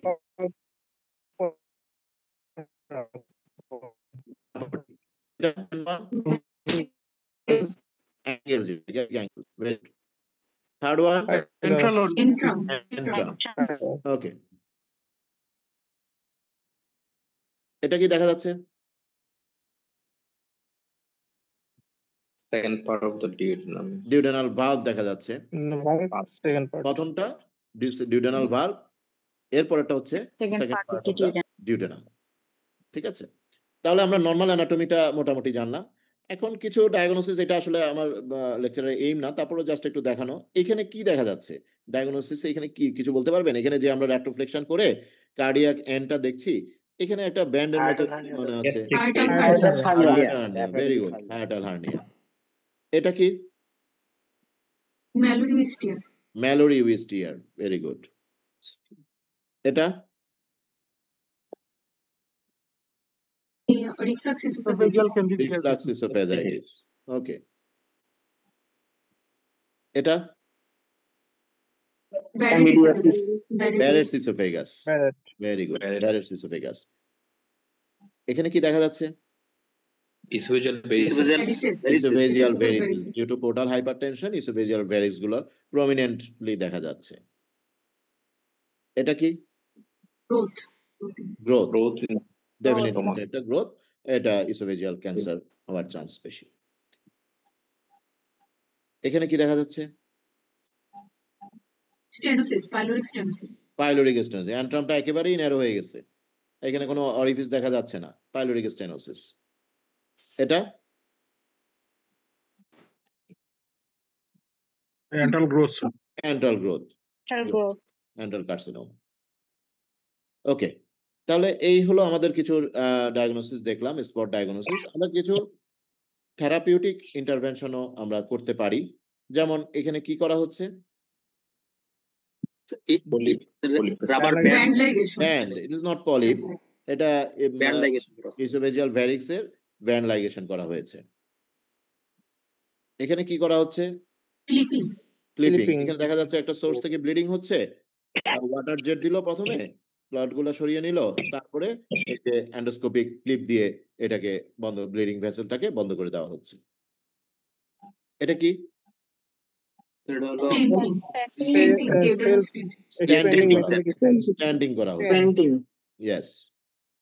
Third one Central or Intrum. ওকে, এটা কি দেখা যাচ্ছে? Second part of the duodenum. Duodenal valve দেখা যাচ্ছে। Second part. প্রথমটা ডিউডেনাল ভালভ, এরপরটা হচ্ছে Second second part part of of the the duodenum. ঠিক আছে, তাহলে আমরা নর্মাল অ্যানাটমিটা মোটামুটি জানলাম। এখন কিছু ডায়াগনোসিস, এটা আসলে আমার লেকচারের এইম না, তারপরে জাস্ট একটু দেখানো। এখানে কি দেখা যাচ্ছে ডায়াগনোসিস? এখানে কি কিছু বলতে পারবেন? এখানে যে আমরা রেট্রোফ্লেকশন করে কার্ডিয়াক এন্ডটা দেখছি, এখানে একটা ব্যান্ডের মতো মনে হচ্ছে। Very good, hiatal hernia. এটা কি? Mallory Wistia. ম্যালোরি উইস্টিয়ার, ভেরি গুড। এটা Reflux esophageal esophagitis. candidiasis. Reflux esophagitis. Okay, এটা Barrett's Barrett's esophagus, very good, Barrett's esophagus. এখানে কি দেখা যাচ্ছে? Esophageal varices. Esophageal varices. Due to portal hypertension esophageal varices গুলো প্রমিনেন্টলি দেখা যাচ্ছে। এটা কি? Growth. Growth, Growth in definitely stomach. এটা গ্রোথ। এটা ইসোফেজিয়াল ক্যান্সার হওয়ার চান্স বেশি। এখানে কি দেখা যাচ্ছে? Stenosis. Pyloric stenosis. Pyloric stenosis. অ্যান্ট্রামটা একেবারেই ন্যারো হয়ে গেছে, এখানে কোনো অরিফিস দেখা যাচ্ছে না। Pyloric stenosis. এটা Antral growth, sir. Antral growth, antral carcinoma. Okay, তাহলে এই হলো আমাদের কিছু ডায়াগনোসিস দেখলাম, স্পট ডায়াগনোসিস। আমরা কিছু থেরাপিউটিক ইন্টারভেনশনও আমরা করতে পারি। যেমন এখানে কি করা হচ্ছে? Rubber Band band ligation. Band, it is not polyp, এটা ব্যান্ড লাইগেশন। ইসোফেজিয়াল ভ্যারিক্সের ব্যান্ড লাইগেশন করা হয়েছে। এখানে কি করা হচ্ছে? Clipping. ক্লিপিং। এখানে দেখা যাচ্ছে একটা সোর্স থেকে ব্লিডিং হচ্ছে, ওয়াটার জেট দিল প্রথমে, ব্লাড গুলো সরিয়ে নিল, তারপরে এই যে এন্ডোস্কোপিক ক্লিপ দিয়ে এটাকে বন্ধ, ব্লিডিং ভেসেলটাকে বন্ধ করে দেওয়া হচ্ছে। এটা কি? স্ট্যান্ডিং করা হচ্ছে। ইয়েস,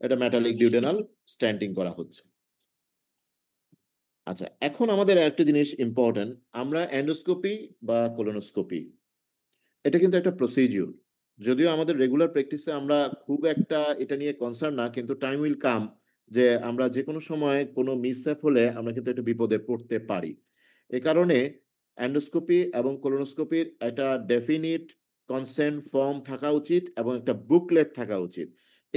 এটা মেটালিক ডিউডেনাল স্ট্যান্ডিং করা হচ্ছে। আচ্ছা, এখন আমাদের একটা জিনিস ইম্পর্টেন্ট, আমরা এন্ডোস্কোপি বা কোলোনোস্কোপি, এটা কিন্তু একটা প্রসিডিউর। যদিও আমাদের রেগুলার প্র্যাকটিসে আমরা খুব একটা এটা নিয়ে কনসার্ন না, কিন্তু টাইম উইল কাম যে আমরা যে কোনো সময় কোনো মিসঅ্যাপ হলে আমরা কিন্তু একটা বিপদে পড়তে পারি। এ কারণে এন্ডোস্কোপি এবং কোলোনোস্কোপির একটা ডেফিনিট কনসেন্ট ফর্ম থাকা উচিত এবং একটা বুকলেট থাকা উচিত।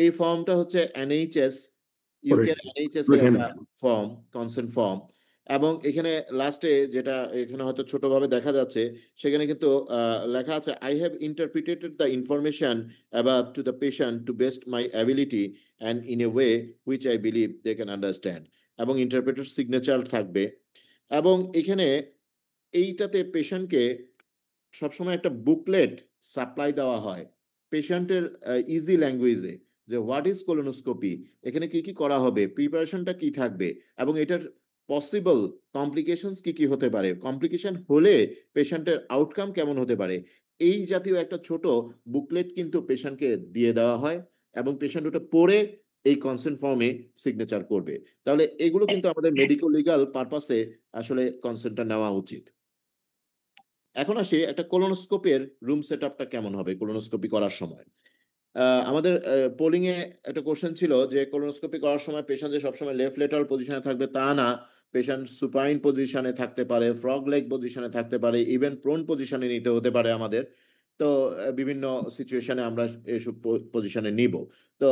এই ফর্মটা হচ্ছে এনএইচএস, ইউকের এনএইচএস এর একটা ফর্ম, কনসেন্ট ফর্ম। এবং এখানে লাস্টে যেটা এখানে হয়তো ছোটভাবে দেখা যাচ্ছে, সেখানে কিন্তু লেখা আছে, I have interpreted the information about to the patient to best my ability and in a way which I believe they can understand. এবং ইন্টারপ্রেটার সিগনেচার থাকবে। এবং এখানে এইটাতে পেশেন্টকে সবসময় একটা বুকলেট সাপ্লাই দেওয়া হয়। পেশেন্টের ইজি ল্যাঙ্গুয়েজে যে হোয়াট ইজ কোলোনোস্কোপি, এখানে কি কি করা হবে, প্রিপারেশনটা কি থাকবে, এবং এটার পসিবল কমপ্লিকেশনস কি কি হতে পারে, কমপ্লিকেশন হলে পেশেন্টের আউটকাম কেমন হতে পারে, এই জাতীয় একটা ছোট বুকলেট কিন্তু পেশেন্টকে দিয়ে দেওয়া হয় এবং পেশেন্ট ওটা পড়ে এই কনসেন্ট ফর্মে সিগনেচার করবে। তাহলে এগুলো কিন্তু আমাদের মেডিকো লিগাল পারপাসে আসলে কনসেন্টটা নেওয়া উচিত। এখন আসি একটা কোলোনোস্কোপের রুম সেট আপটা কেমন হবে কোলোনোস্কোপি করার সময়। আমাদের পোলিং এ একটা কোশ্চেন ছিল যে কোলোনোস্কোপি করার সময় পেশেন্ট যে সবসময় লেফট লেটারাল পজিশনে থাকবে তা না, পেশেন্ট সুপাইন পজিশনে থাকতে পারে, ফ্রগ লেগ পজিশনে থাকতে পারে, ইভেন প্রোন পজিশনে নিতে হতে পারে আমাদের। তো বিভিন্ন সিচুয়েশনে আমরা এসব পজিশনে নিব। তো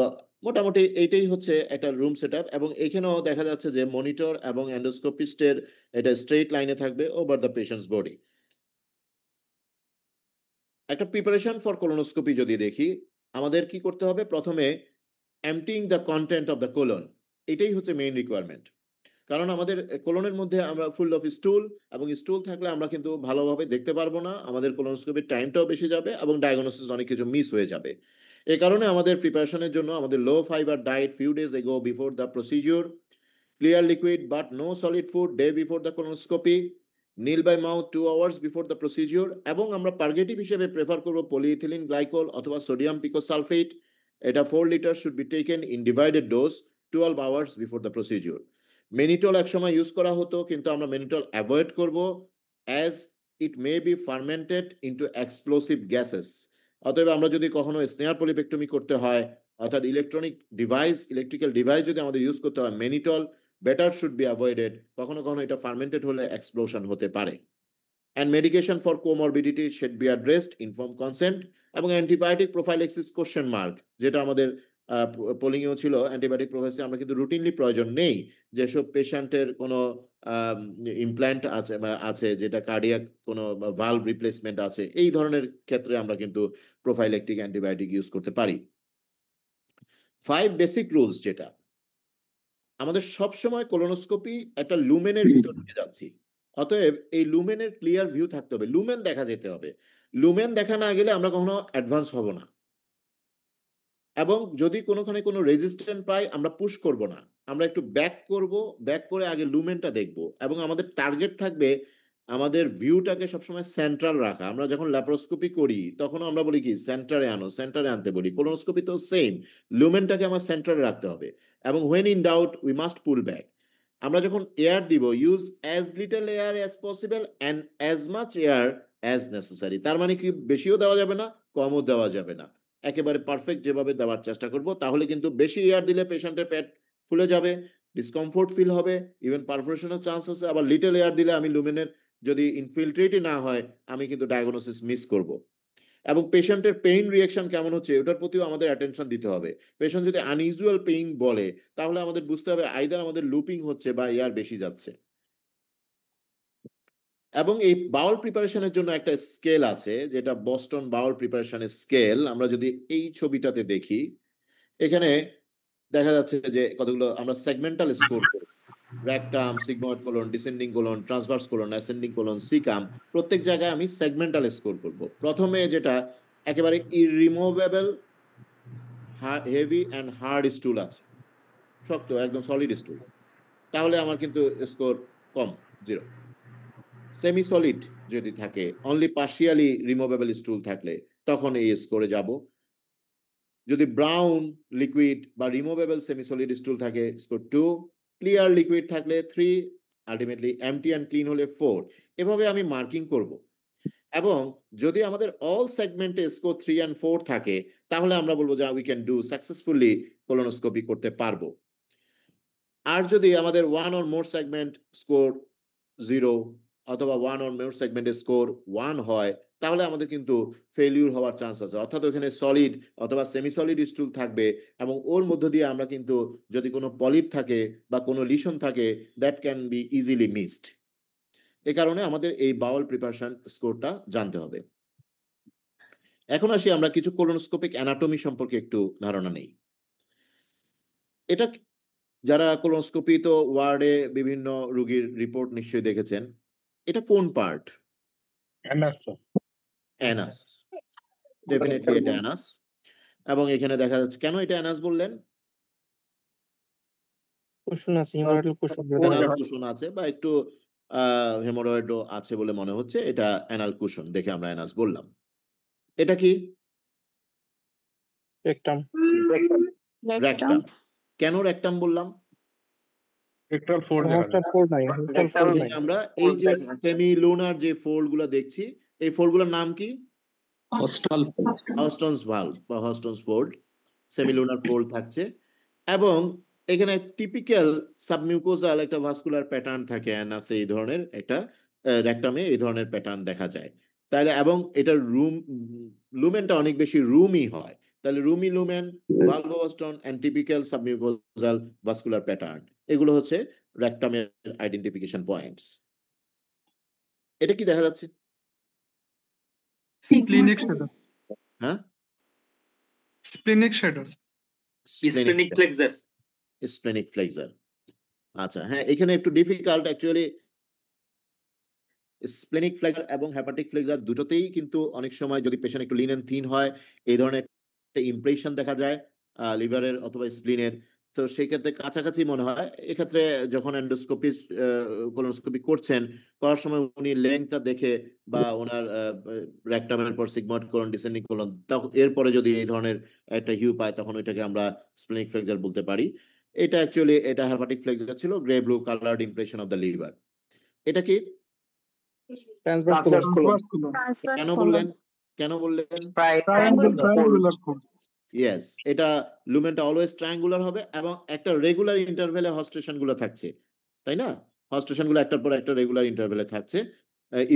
মোটামুটি এইটাই হচ্ছে একটা রুম সেট আপ, এবং এখানেও দেখা যাচ্ছে যে মনিটর এবং এন্ডোস্কোপিস্টের এটা স্ট্রেট লাইনে থাকবে ওভার দ্য পেশেন্টস বডি। একটা প্রিপারেশন ফর কোলোনোস্কোপি যদি দেখি, আমাদের কি করতে হবে, প্রথমে emptying the content of the colon, এটাই হচ্ছে মেইন রিকোয়ারমেন্ট। কারণ আমাদের কোলনের মধ্যে আমরা ফুল অফ স্টুল, এবং স্টুল থাকলে আমরা কিন্তু ভালোভাবে দেখতে পারবো না, আমাদের কোলোনোস্কোপির টাইমটাও বেশি যাবে এবং ডায়াগনোসিস অনেক কিছু মিস হয়ে যাবে। এই কারণে আমাদের প্রিপারেশনের জন্য আমাদের low fibre diet few days ago before the procedure, clear liquid but no solid food day before the colonoscopy, nil by mouth 2 hours before the procedure, এবং আমরা পার্গেটিভ হিসেবে প্রেফার করব পলিইথিলিন গ্লাইকোল অথবা সোডিয়াম পিকোসালফেট। এটা 4 litre should be taken in divided dose 12 hours before the procedure. Mannitol একসময় use করা হতো, কিন্তু আমরা মেনিটল অ্যাভয়েড করব as it may B fermented into explosive gases. অতএব আমরা যদি কখনো স্নেয়ার পলিপেক্টমি করতে হয়, অর্থাৎ ইলেকট্রিক্যাল ডিভাইস যদি আমাদের ইউজ করতে হয়, mannitol better should be avoided, কখনো কখনো এটা ফার্মেন্টেড হলে এক্সপ্লোশন হতে পারে। And medication for comorbidity should be addressed inform consent, এবং অ্যান্টিবায়োটিক প্রোফাইলেক্সিস কোশ্চেন মার্ক, যেটা আমাদের পোলিংয়েও ছিল, অ্যান্টিবায়োটিক প্রোফাইলেক্সিস আমরা কিন্তু রুটিনলি প্রয়োজন নেই। যেসব পেশেন্টের কোনো ইমপ্ল্যান্ট আছে যেটা কার্ডিয়াক কোনো ভালভ রিপ্লেসমেন্ট আছে, এই ধরনের ক্ষেত্রে আমরা কিন্তু প্রোফাইলেক্টিক অ্যান্টিবায়োটিক ইউজ করতে পারি। 5 বেসিক রুলস, যেটা আমাদের সবসময় কোলোনোস্কোপি একটা লুমেনের ভিতর দিয়ে যাচ্ছি, অতএব এই লুমেনের ক্লিয়ার ভিউ থাকতে হবে, লুমেন দেখা যেতে হবে। লুমেন দেখা না গেলে আমরা কখনো অ্যাডভান্স হব না, এবং যদি কোনোখানে কোনো রেজিস্ট্যান্ট পাই আমরা পুশ করব না, আমরা একটু ব্যাক করব, ব্যাক করে আগে লুমেনটা দেখব, এবং আমাদের টার্গেট থাকবে আমাদের ভিউটাকে সবসময় সেন্ট্রাল রাখা। আমরা যখন ল্যাপারোস্কোপি করি তখনও আমরা বলি কি সেন্টারে আনো, সেন্টারে আনতে বলি, কোলোনোস্কোপি তো সেম, লুমেনটাকে আমার সেন্টারে রাখতে হবে, এবং when in doubt we must pool back. আমরা যখন এয়ার দিব, use as little air as possible and as much air as necessary. তার মানে কি বেশিও দেওয়া যাবে না, কমও দেওয়া যাবে না, একেবারে পারফেক্ট যেভাবে দেওয়ার চেষ্টা করব। তাহলে কিন্তু বেশি এয়ার দিলে পেশেন্টের পেট ফুলে যাবে, ডিসকমফোর্ট ফিল হবে, ইভেন পারফোরেশনের চান্স আছে। আবার লিটল এয়ার দিলে আমি লুমেনের যদি ইনফিলট্রেটই না হয়, আমি কিন্তু ডায়াগনোসিস মিস করব। এবং পেশেন্টের পেইন রিয়াকশন কেমন হচ্ছে ওটার প্রতিও আমাদের অ্যাটেনশন দিতে হবে। পেশেন্ট যদি আনইউজুয়াল পেইন বলে, তাহলে আমাদের বুঝতে হবে আইদার আমাদের লুপিং হচ্ছে বা এয়ার বেশি যাচ্ছে। এবং এই বাউল প্রিপারেশনের জন্য একটা স্কেল আছে, যেটা বস্টন বাউল প্রিপারেশনের স্কেল। আমরা যদি এই ছবিটাতে দেখি, এখানে দেখা যাচ্ছে যে কতগুলো আমরা সেগমেন্টাল স্কোর করি, rectum, sigmoid colon, descending colon, transverse colon, ascending colon, caecum, প্রত্যেক জায়গায় আমি সেগমেন্টাল স্কোর করব। প্রথমে যেটা একেবারে ইরিমুভেবল হেভি অ্যান্ড হার্ড স্টুল আছে, শক্ত একদম সলিড স্টুল, তাহলে আমার কিন্তু স্কোর কম, 0। সেমি সলিড যদি থাকে, অনলি পার্শিয়ালি রিমুভেবল স্টুল থাকলে, তখন এই স্কোরে যাব। যদি ব্রাউন লিকুইড বা রিমুভেবল সেমি সলিড স্টুল থাকে, স্কোর 2। ক্লিয়ার লিকুইড থাকলে 3, আলটিমেটলি এমটি অ্যান্ড ক্লিন হলে 4। এভাবে আমি মার্কিং করব। এবং যদি আমাদের অল সেগমেন্টে স্কোর 3 and 4 থাকে, তাহলে আমরা বলবো যে we can do successfully colonoscopy করতে পারবো। আর যদি আমাদের 1 or more সেগমেন্ট স্কোর 0 অথবা 1 or more সেগমেন্টের স্কোর 1 হয়, তাহলে আমাদের কিন্তু ফেলিউর হওয়ার চান্স আছে। অর্থাৎ ওখানে সলিড অথবা সেমি সলিড স্টুল থাকবে, এবং ওর মধ্য দিয়ে আমরা কিন্তু যদি কোনো পলিপ থাকে বা কোনো লিশন থাকে, that can be easily missed. এ কারণে আমাদের এই বাউল প্রিপারেশন স্কোরটা জানতে হবে। এখন আসি আমরা কিছু কোলোনোস্কোপিক অ্যানাটমি সম্পর্কে একটু ধারণা নেই। এটা যারা কোলোনোস্কোপি তো ওয়ার্ডে বিভিন্ন রোগীর রিপোর্ট নিশ্চয়ই দেখেছেন, এটা কোন পার্ট? অ্যানাস, ডেফিনেটলি এটা অ্যানাস। এবং এখানে দেখা যাচ্ছে কেন এটা অ্যানাস বললেন? কুশন আছে, হিমোরয়েডাল কুশন। অ্যানাল কুশন আছে বা একটু হেমোরয়েডও আছে বলে মনে হচ্ছে, এটা অ্যানাল কুশন দেখে আমরা অ্যানাস বললাম। এটা কি? রেকটাম। রেকটাম। কেন রেকটাম বললাম? রেক্টাল ফোল্ড দেখা রেকটাল যায়। ফোল্ড নাই, রেকটাল ফোল্ড নাই। এখানে আমরা এই যে সেমিলুনার যে ফোল্ড গুলো দেখছি, এই ফোল্ড গুলোর নাম কি? হস্টনস ভালভ বা হস্টনস ফোল্ড, সেমিলুনার ফোল্ড থাকছে। এবং এখানে টিপিক্যাল সাবমিউকোজাল একটা ভাস্কুলার প্যাটার্ন থাকে অ্যানাসে, এই ধরনের একটা রেকটামে এই ধরনের প্যাটার্ন দেখা যায়। তাহলে এবং এটা লুমেনটা অনেক বেশি রুমি হয়। তাহলে রুমি লুমেন, ভালভোস্টন and typical submucosal vascular pattern, এগুলো হচ্ছে রেকটামের আইডেন্টিফিকেশন পয়েন্টস। এটা কি দেখা যাচ্ছে? Splenic shadows. হ্যাঁ, splenic shadows. Splenic flexure. Splenic flexure. আচ্ছা, হ্যাঁ, এখানে একটু ডিফিকাল্ট অ্যাকচুয়ালি। স্প্লেনিক ফ্লেক্সার এবং হ্যাপাটিক ফ্লেক্সার দুটোতেই কিন্তু অনেক সময় যদি পেশেন্ট একটু লিন এন্ড থিন হয়, এই ধরনের একটা ইমপ্রেশন দেখা যায় লিভারের অথবা স্প্লিনের। তো সেই ক্ষেত্রে কাছাকাছি মনে হয়। এক্ষেত্রে যখন এন্ডোস্কোপি কোলোনোস্কোপি করার সময় উনি লেন্থটা দেখে বা ওনার রেকটামের পর সিগময়েড কোলন, ডিসেন্ডিং কোলন, এরপরে যদি এই ধরনের একটা হিউ পায়, তখন ওইটাকে আমরা স্প্লেনিক ফ্লেক্সার বলতে পারি। এটা অ্যাকচুয়ালি এটা হ্যাপাটিক ফ্লেক্সার ছিল, grey blue coloured impression of the liver. এটা কি? Transverse colon. Transverse colon. কেন বললেন? কেন বললেন? Triangular fold. ইয়েস, এটা লুমেনটা অলওয়েজ ট্রায়াঙ্গুলার হবে এবং একটা রেগুলার ইন্টারভ্যালে হস্টেশন গুলো থাকছে, তাই না? হস্টেশন গুলো একটার পর একটা রেগুলার ইন্টারভ্যালে থাকছে,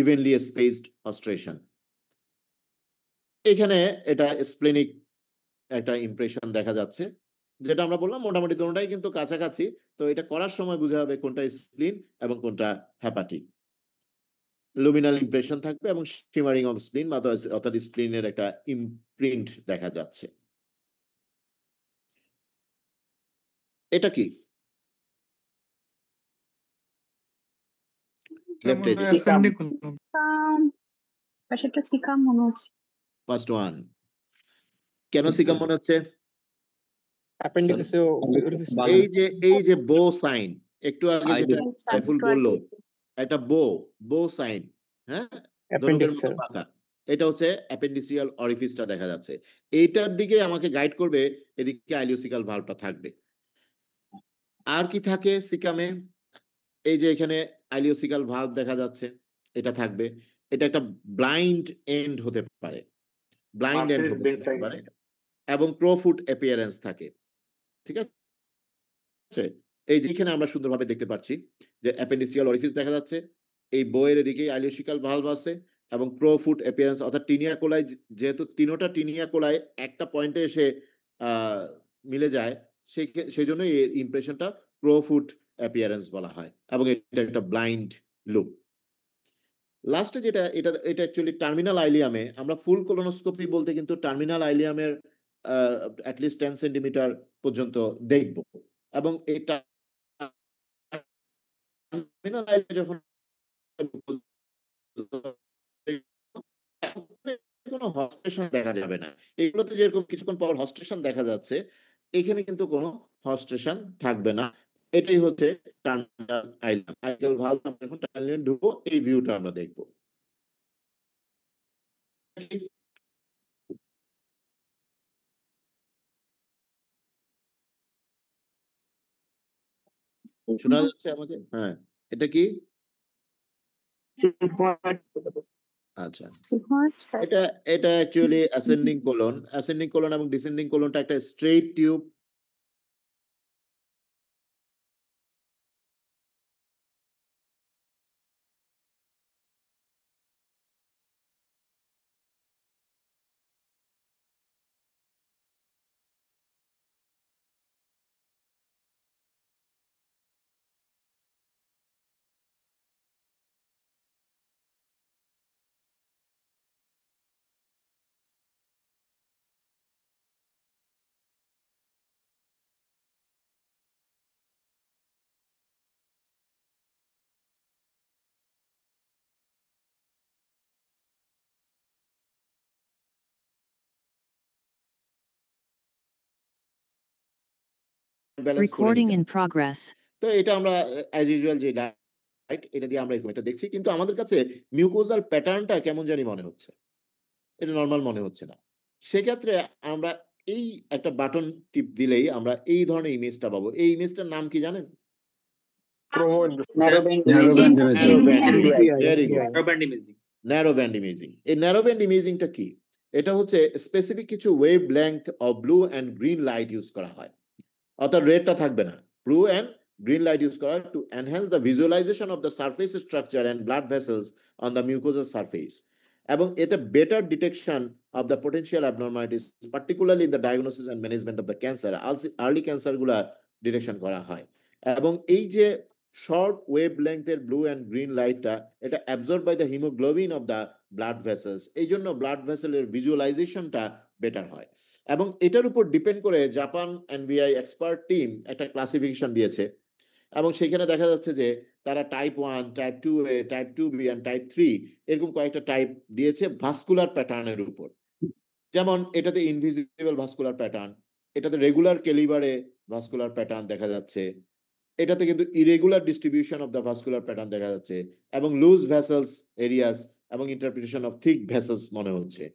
ইভেনলি স্পেসড হস্টেশন। এখানে এটা স্প্লেনিক একটা ইমপ্রেশন দেখা যাচ্ছে, যেটা আমরা বললাম মোটামুটি দুটোটাই কিন্তু কাছাকাছি। তো এটা করার সময় বুঝা হবে কোনটা স্প্লিন এবং কোনটা হ্যাপাটিক। লুমিনাল ইমপ্রেশন থাকবে এবং শিমারিং অফ স্প্লিন অর্থাৎ স্প্লিনের একটা ইমপ্রিন্ট দেখা যাচ্ছে। এটা কি? লেফট এজে অ্যাসেন্ডিং কোলন। পাশেরটা সিকাম মনে হচ্ছে। First one. কেন সিকাম মনে হচ্ছে? অ্যাপেন্ডিক্সেও এই যে বো সাইন, একটু আগে যেটা সাইফুল বললো, একটা বো সাইন, হ্যাঁ, ধনুকের মতো অ্যাপেন্ডিক্সের পাকা, এটা হচ্ছে অ্যাপেন্ডিসিয়াল অরিফিসটা দেখা যাচ্ছে। এইটার দিকে আমাকে গাইড করবে, এদিকে আইলিওসিকাল ভালভটা থাকবে। আর কি থাকে সিকামে? এই যে এখানে আইলিওসিকাল ভালভ দেখা যাচ্ছে, এটা থাকবে। এটা একটা ব্লাইন্ড এন্ড হতে পারে, ব্লাইন্ড এন্ড হতে পারে এবং প্রোফুট অ্যাপিয়ারেন্স থাকে, ঠিক আছে? এই যেখানে আমরা সুন্দরভাবে দেখতে পাচ্ছি যে অ্যাপেন্ডিসিয়াল অরিফিস দেখা যাচ্ছে, এই বইয়ের এদিকে আইলিওসিকাল ভালভ আছে এবং প্রোফুট অ্যাপিয়ারেন্স অর্থাৎ টিনিয়া কোলাই, যেহেতু তিনোটা টিনিয়া কোলাই একটা পয়েন্টে এসে মিলে যায়, সেই জন্য এই ইমপ্রেশনটা প্রোফুট অ্যাপিয়ারেন্স বলা হয় এবং এটা একটা ব্লাইন্ড লুক। লাস্টে যেটা এটা এটা অ্যাকচুয়ালি টার্মিনাল আইলিয়ামে আমরা ফুল কোলোনোস্কোপি বলতে কিন্তু টার্মিনাল আইলিয়ামের অ্যাটলিস্ট 10 সেন্টিমিটার পর্যন্ত দেখব এবং এটা টার্মিনাল আইলিয়া যখন কোনো হস্টেশন দেখা যাবে না। এগুলোতে যেরকম কিছুক্ষণ পর হস্টেশন দেখা যাচ্ছে, এখানে কিন্তু কোনো হস্টেশন থাকবে না। এটাই হচ্ছে টার্মিনাল আইলিয়াম। আইলিয়াল ভালভ আমরা যখন টার্মিনাল ঢুকবো, এই ভিউটা আমরা দেখবো। শোনা যাচ্ছে আমাকে? হ্যাঁ, এটা কি? আচ্ছা, এটা এটা অ্যাকচুয়ালি অ্যাসেন্ডিং কোলন এবং ডিসেন্ডিং কোলনটা একটা স্ট্রেইট টিউব ব্যালেন্স করে Recording নিতে in হবে। progress. তো এটা আমরা অ্যাজ ইউজুয়াল যে লাইট এটা দিয়ে আমরা এরকম এটা দেখছি, কিন্তু আমাদের কাছে মিউকোজাল প্যাটার্নটা কেমন জানি মনে হচ্ছে, এটা নর্মাল মনে হচ্ছে না। সেক্ষেত্রে আমরা এই একটা বাটন টিপ দিলেই আমরা এই ধরনের ইমেজটা পাবো। এই ইমেজটার নাম কি জানেন? Narrowband narrow band NBI, imaging. Very good. Narrowband imaging. Narrow band imaging. এই ন্যারো ব্যান্ড ইমেজিংটা কি? এটা হচ্ছে স্পেসিফিক কিছু wave length of blue and green light use করা হয়, অর্থাৎ রেডটা থাকবে না, blue and green light is required to enhance the visualization of the surface structure and blood vessels on the mucosal surface. এবং এটা better detection of the potential abnormalities, particularly in the diagnosis and management of the cancer. Early cancer গুলা detection করা হয়। এবং এই যে short wave লেংথের blue and green লাইটটা এটা absorb by the haemoglobin of the blood vessels, এই জন্য ব্লাড ভেসেলের ভিজুয়ালাইজেশনটা বেটার হয়। এবং এটার উপর ডিপেন্ড করে জাপান এনভিআই এক্সপার্ট টিম একটা ক্লাসিফিকেশন দিয়েছে, এবং সেখানে দেখা যাচ্ছে যে তারা type 1, type 2A, type 2B and type 3 এরকম কয়েকটা টাইপ দিয়েছে ভাস্কুলার প্যাটার্নের উপর। যেমন এটাতে ইনভিজিবল ভাস্কুলার প্যাটার্ন, এটাতে রেগুলার ক্যালিবারে ভাস্কুলার প্যাটার্ন দেখা যাচ্ছে, এটাতে কিন্তু irregular distribution of the vascular pattern দেখা যাচ্ছে, এবং লুজ ভেসেলস এরিয়াস এবং ইন্টারপ্রিটেশন অফ থিক ভেসেলস মনে হচ্ছে।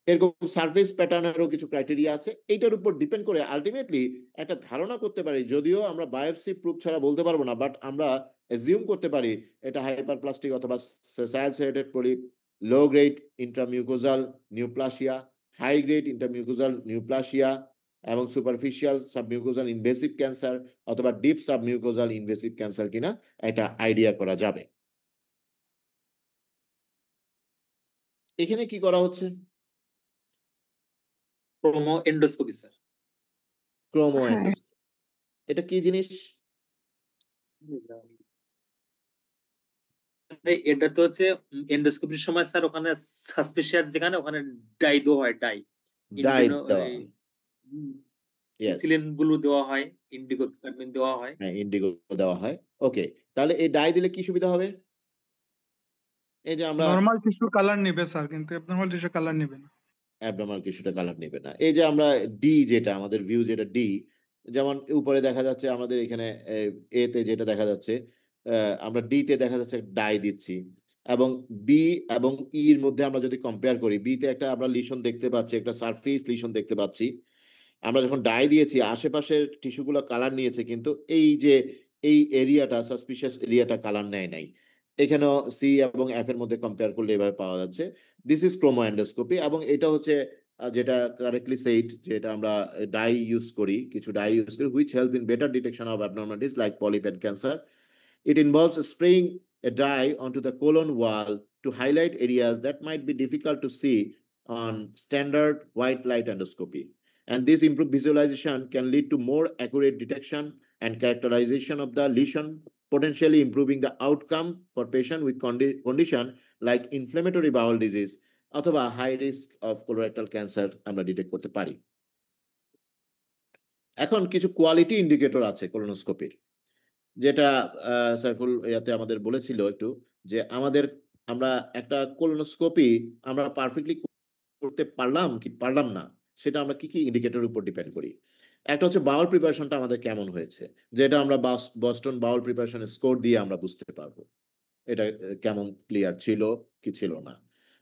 এরকম সারফেস প্যাটার্নেরও কিছু ক্রাইটেরিয়া আছে। এইটার উপর ডিপেন্ড করে আলটিমেটলি একটা ধারণা করতে পারি, যদিও আমরা বায়োপসি প্রুফ ছাড়া বলতে পারবো না, বাট আমরা অ্যাজিউম করতে পারি এটা হাইপারপ্লাস্টিক অথবা sessile serrated polyp, low grade intramucosal neoplasia, high grade intramucosal neoplasia এবং সুপারফিশিয়াল সাবমিউকোজাল ইনভেসিভ ক্যান্সার অথবা ডিপ সাবমিউকোজাল ইনভেসিভ ক্যান্সার কিনা এটা আইডিয়া করা যাবে। এখানে কি করা হচ্ছে? Chromo endoscopy, sir. ক্রোমো হ্যাঁ। এন্ডোস্কোপি। এটা কি জিনিস? এটা তো হচ্ছে এন্ডোস্কোপির সময় স্যার ওখানে সাসপিশিয়াস যেখানে ওখানে ডাই দেওয়া হয়, ডাই ডাই দেওয়া হয়। Yes. ইথিলিন ব্লু দেওয়া হয়, ইন্ডিগো ভিটামিন দেওয়া হয়। হ্যাঁ, ইন্ডিগো দেওয়া হয়। ওকে, তাহলে এই ডাই দিলে কি সুবিধা হবে? এই যে আমরা নরমাল টিস্যুর কালার নেবে স্যার, কিন্তু অ্যাবনরমাল টিস্যুর কালার নেবে না। অ্যাবনর্মাল কিছুটা কালার নেবে না। এই যে আমরা ডি, যেটা আমাদের ভিউ যেটা ডি, যেমন উপরে দেখা যাচ্ছে আমাদের এখানে এ তে যেটা দেখা যাচ্ছে, আমরা ডি তে দেখা যাচ্ছে ডাই দিচ্ছি, এবং বি এবং ই এর মধ্যে আমরা যদি কম্পেয়ার করি, বি তে একটা আমরা লিশন দেখতে পাচ্ছি, একটা সারফেস লিশন দেখতে পাচ্ছি। আমরা যখন ডাই দিয়েছি আশেপাশের টিস্যুগুলো কালার নিয়েছে, কিন্তু এই যে এই এরিয়াটা সাসপিশিয়াস এরিয়াটা কালার নেয় নাই। এখানেও সি এবং এফ এর মধ্যে কম্পেয়ার করলে এভাবে পাওয়া যাচ্ছে। দিস ইজ ক্রোমো এন্ডোস্কোপি, এবং এটা হচ্ছে যেটা কারেক্টলি সেইড, যেটা আমরা ডাই ইউজ করি, কিছু ডাই ইউজ করি, which help in better detection of abnormalities like polyp and cancer. It involves spraying a dye onto the colon wall to highlight areas that might be difficult to see on standard white light endoscopy. And this improved visualization can lead to more accurate detection and characterization of the lesion, potentially improving the outcome for patients with condition like inflammatory bowel disease অথবা high risk of colorectal cancer আমরা detect করতে পারি। এখন কিছু quality indicator আছে কোলোনোস্কোপির, যেটা সাইফুল ইয়াতে আমাদের বলেছিল একটু, যে আমরা একটা কোলোনোস্কোপি আমরা পারফেক্টলি করতে পারলাম কি পারলাম না, সেটা আমরা কি কি ইন্ডিকেটরের উপর ডিপেন্ড করি। একটা হচ্ছে বাউল প্রিপারেশনটা আমাদের কেমন হয়েছে, যেটা আমরা বস্টন বাউল প্রিপারেশনের স্কোর দিয়ে আমরা বুঝতে পারবো এটা কেমন ক্লিয়ার ছিল কি ছিল না।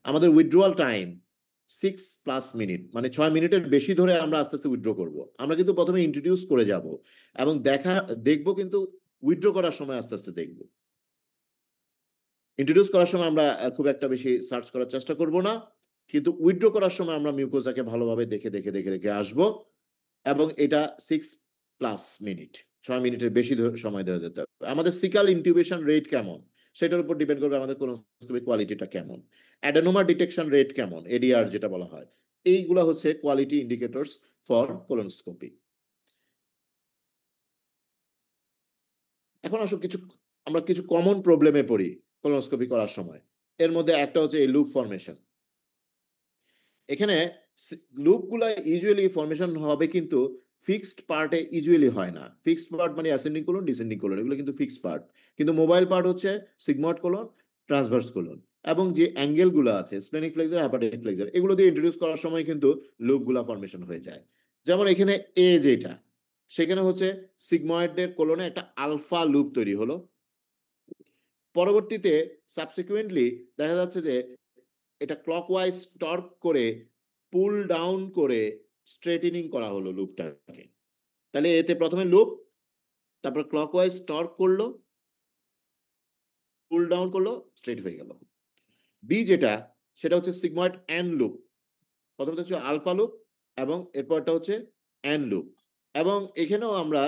আমাদের উইথড্রয়াল টাইম 6+ মিনিট, মানে 6 মিনিটের বেশি ধরে আমরা আস্তে আস্তে উইথড্র করব। আমরা কিন্তু প্রথমে ইন্ট্রোডিউস করে যাব এবং দেখবো, কিন্তু উইথড্র করার সময় আস্তে আস্তে দেখবো। ইন্ট্রোডিউস করার সময় আমরা খুব একটা বেশি সার্চ করার চেষ্টা করব না, কিন্তু উইথড্র করার সময় আমরা মিউকোজাকে ভালোভাবে দেখে দেখে দেখে দেখে আসবো, এবং এটা 6+ মিনিট, 6 মিনিটের বেশি সময় ধরে যেতে হবে। আমাদের সিকাল ইনটিউবেশন রেট কেমন সেটার উপর ডিপেন্ড করবে আমাদের কোলোনোস্কোপি কোয়ালিটিটা কেমন, অ্যাডেনোমা ডিটেকশন রেট কেমন, এডিআর যেটা বলা হয়। এইগুলা হচ্ছে কোয়ালিটি ইন্ডিকেটরস ফর কোলোনোস্কোপি। এখন আসলে আমরা কিছু কমন প্রবলেমে পড়ি কোলোনোস্কোপি করার সময়। এর মধ্যে একটা হচ্ছে এই লুপ ফরমেশন। এখানে লুপগুলা ইউজুয়ালি ফরমেশন হবে, কিন্তু ফিক্সড পার্টে ইউজুয়ালি হয় না। ফিক্সড পার্ট মানে অ্যাসেন্ডিং কোলন, ডিসেন্ডিং কোলন, এগুলো কিন্তু ফিক্সড পার্ট। কিন্তু মোবাইল পার্ট হচ্ছে সিগময়েড কোলন, ট্রান্সভার্স কোলন, এবং যে অ্যাঙ্গেলগুলো আছে স্প্লেনিক ফ্লেক্সার, হেপাটিক ফ্লেক্সার, এগুলো দিয়ে ইন্ট্রোডিউস করার সময় কিন্তু লুপগুলা ফরমেশন হয়ে যায়। যেমন এখানে এ যেটা, সেখানে হচ্ছে সিগময়েডের কোলনে একটা আলফা লুপ তৈরি হলো। পরবর্তীতে সাবসিকুয়েন্টলি দেখা যাচ্ছে যে এটা ক্লকওয়াইজ টর্ক করে পুল ডাউন করে স্ট্রেটেনিং করা হলো লুপটাকে। তাহলে এতে প্রথমে লুপ, তারপর ক্লকওয়াইজ টর্ক করলো, পুল ডাউন করলো, স্ট্রেট হয়ে গেল। বি যেটা সেটা হচ্ছে সিগময়েড এন্ড লুপ। প্রথমটা হচ্ছে আলফা লুপ এবং এরপরটা হচ্ছে এন্ড লুপ, এবং এখানেও আমরা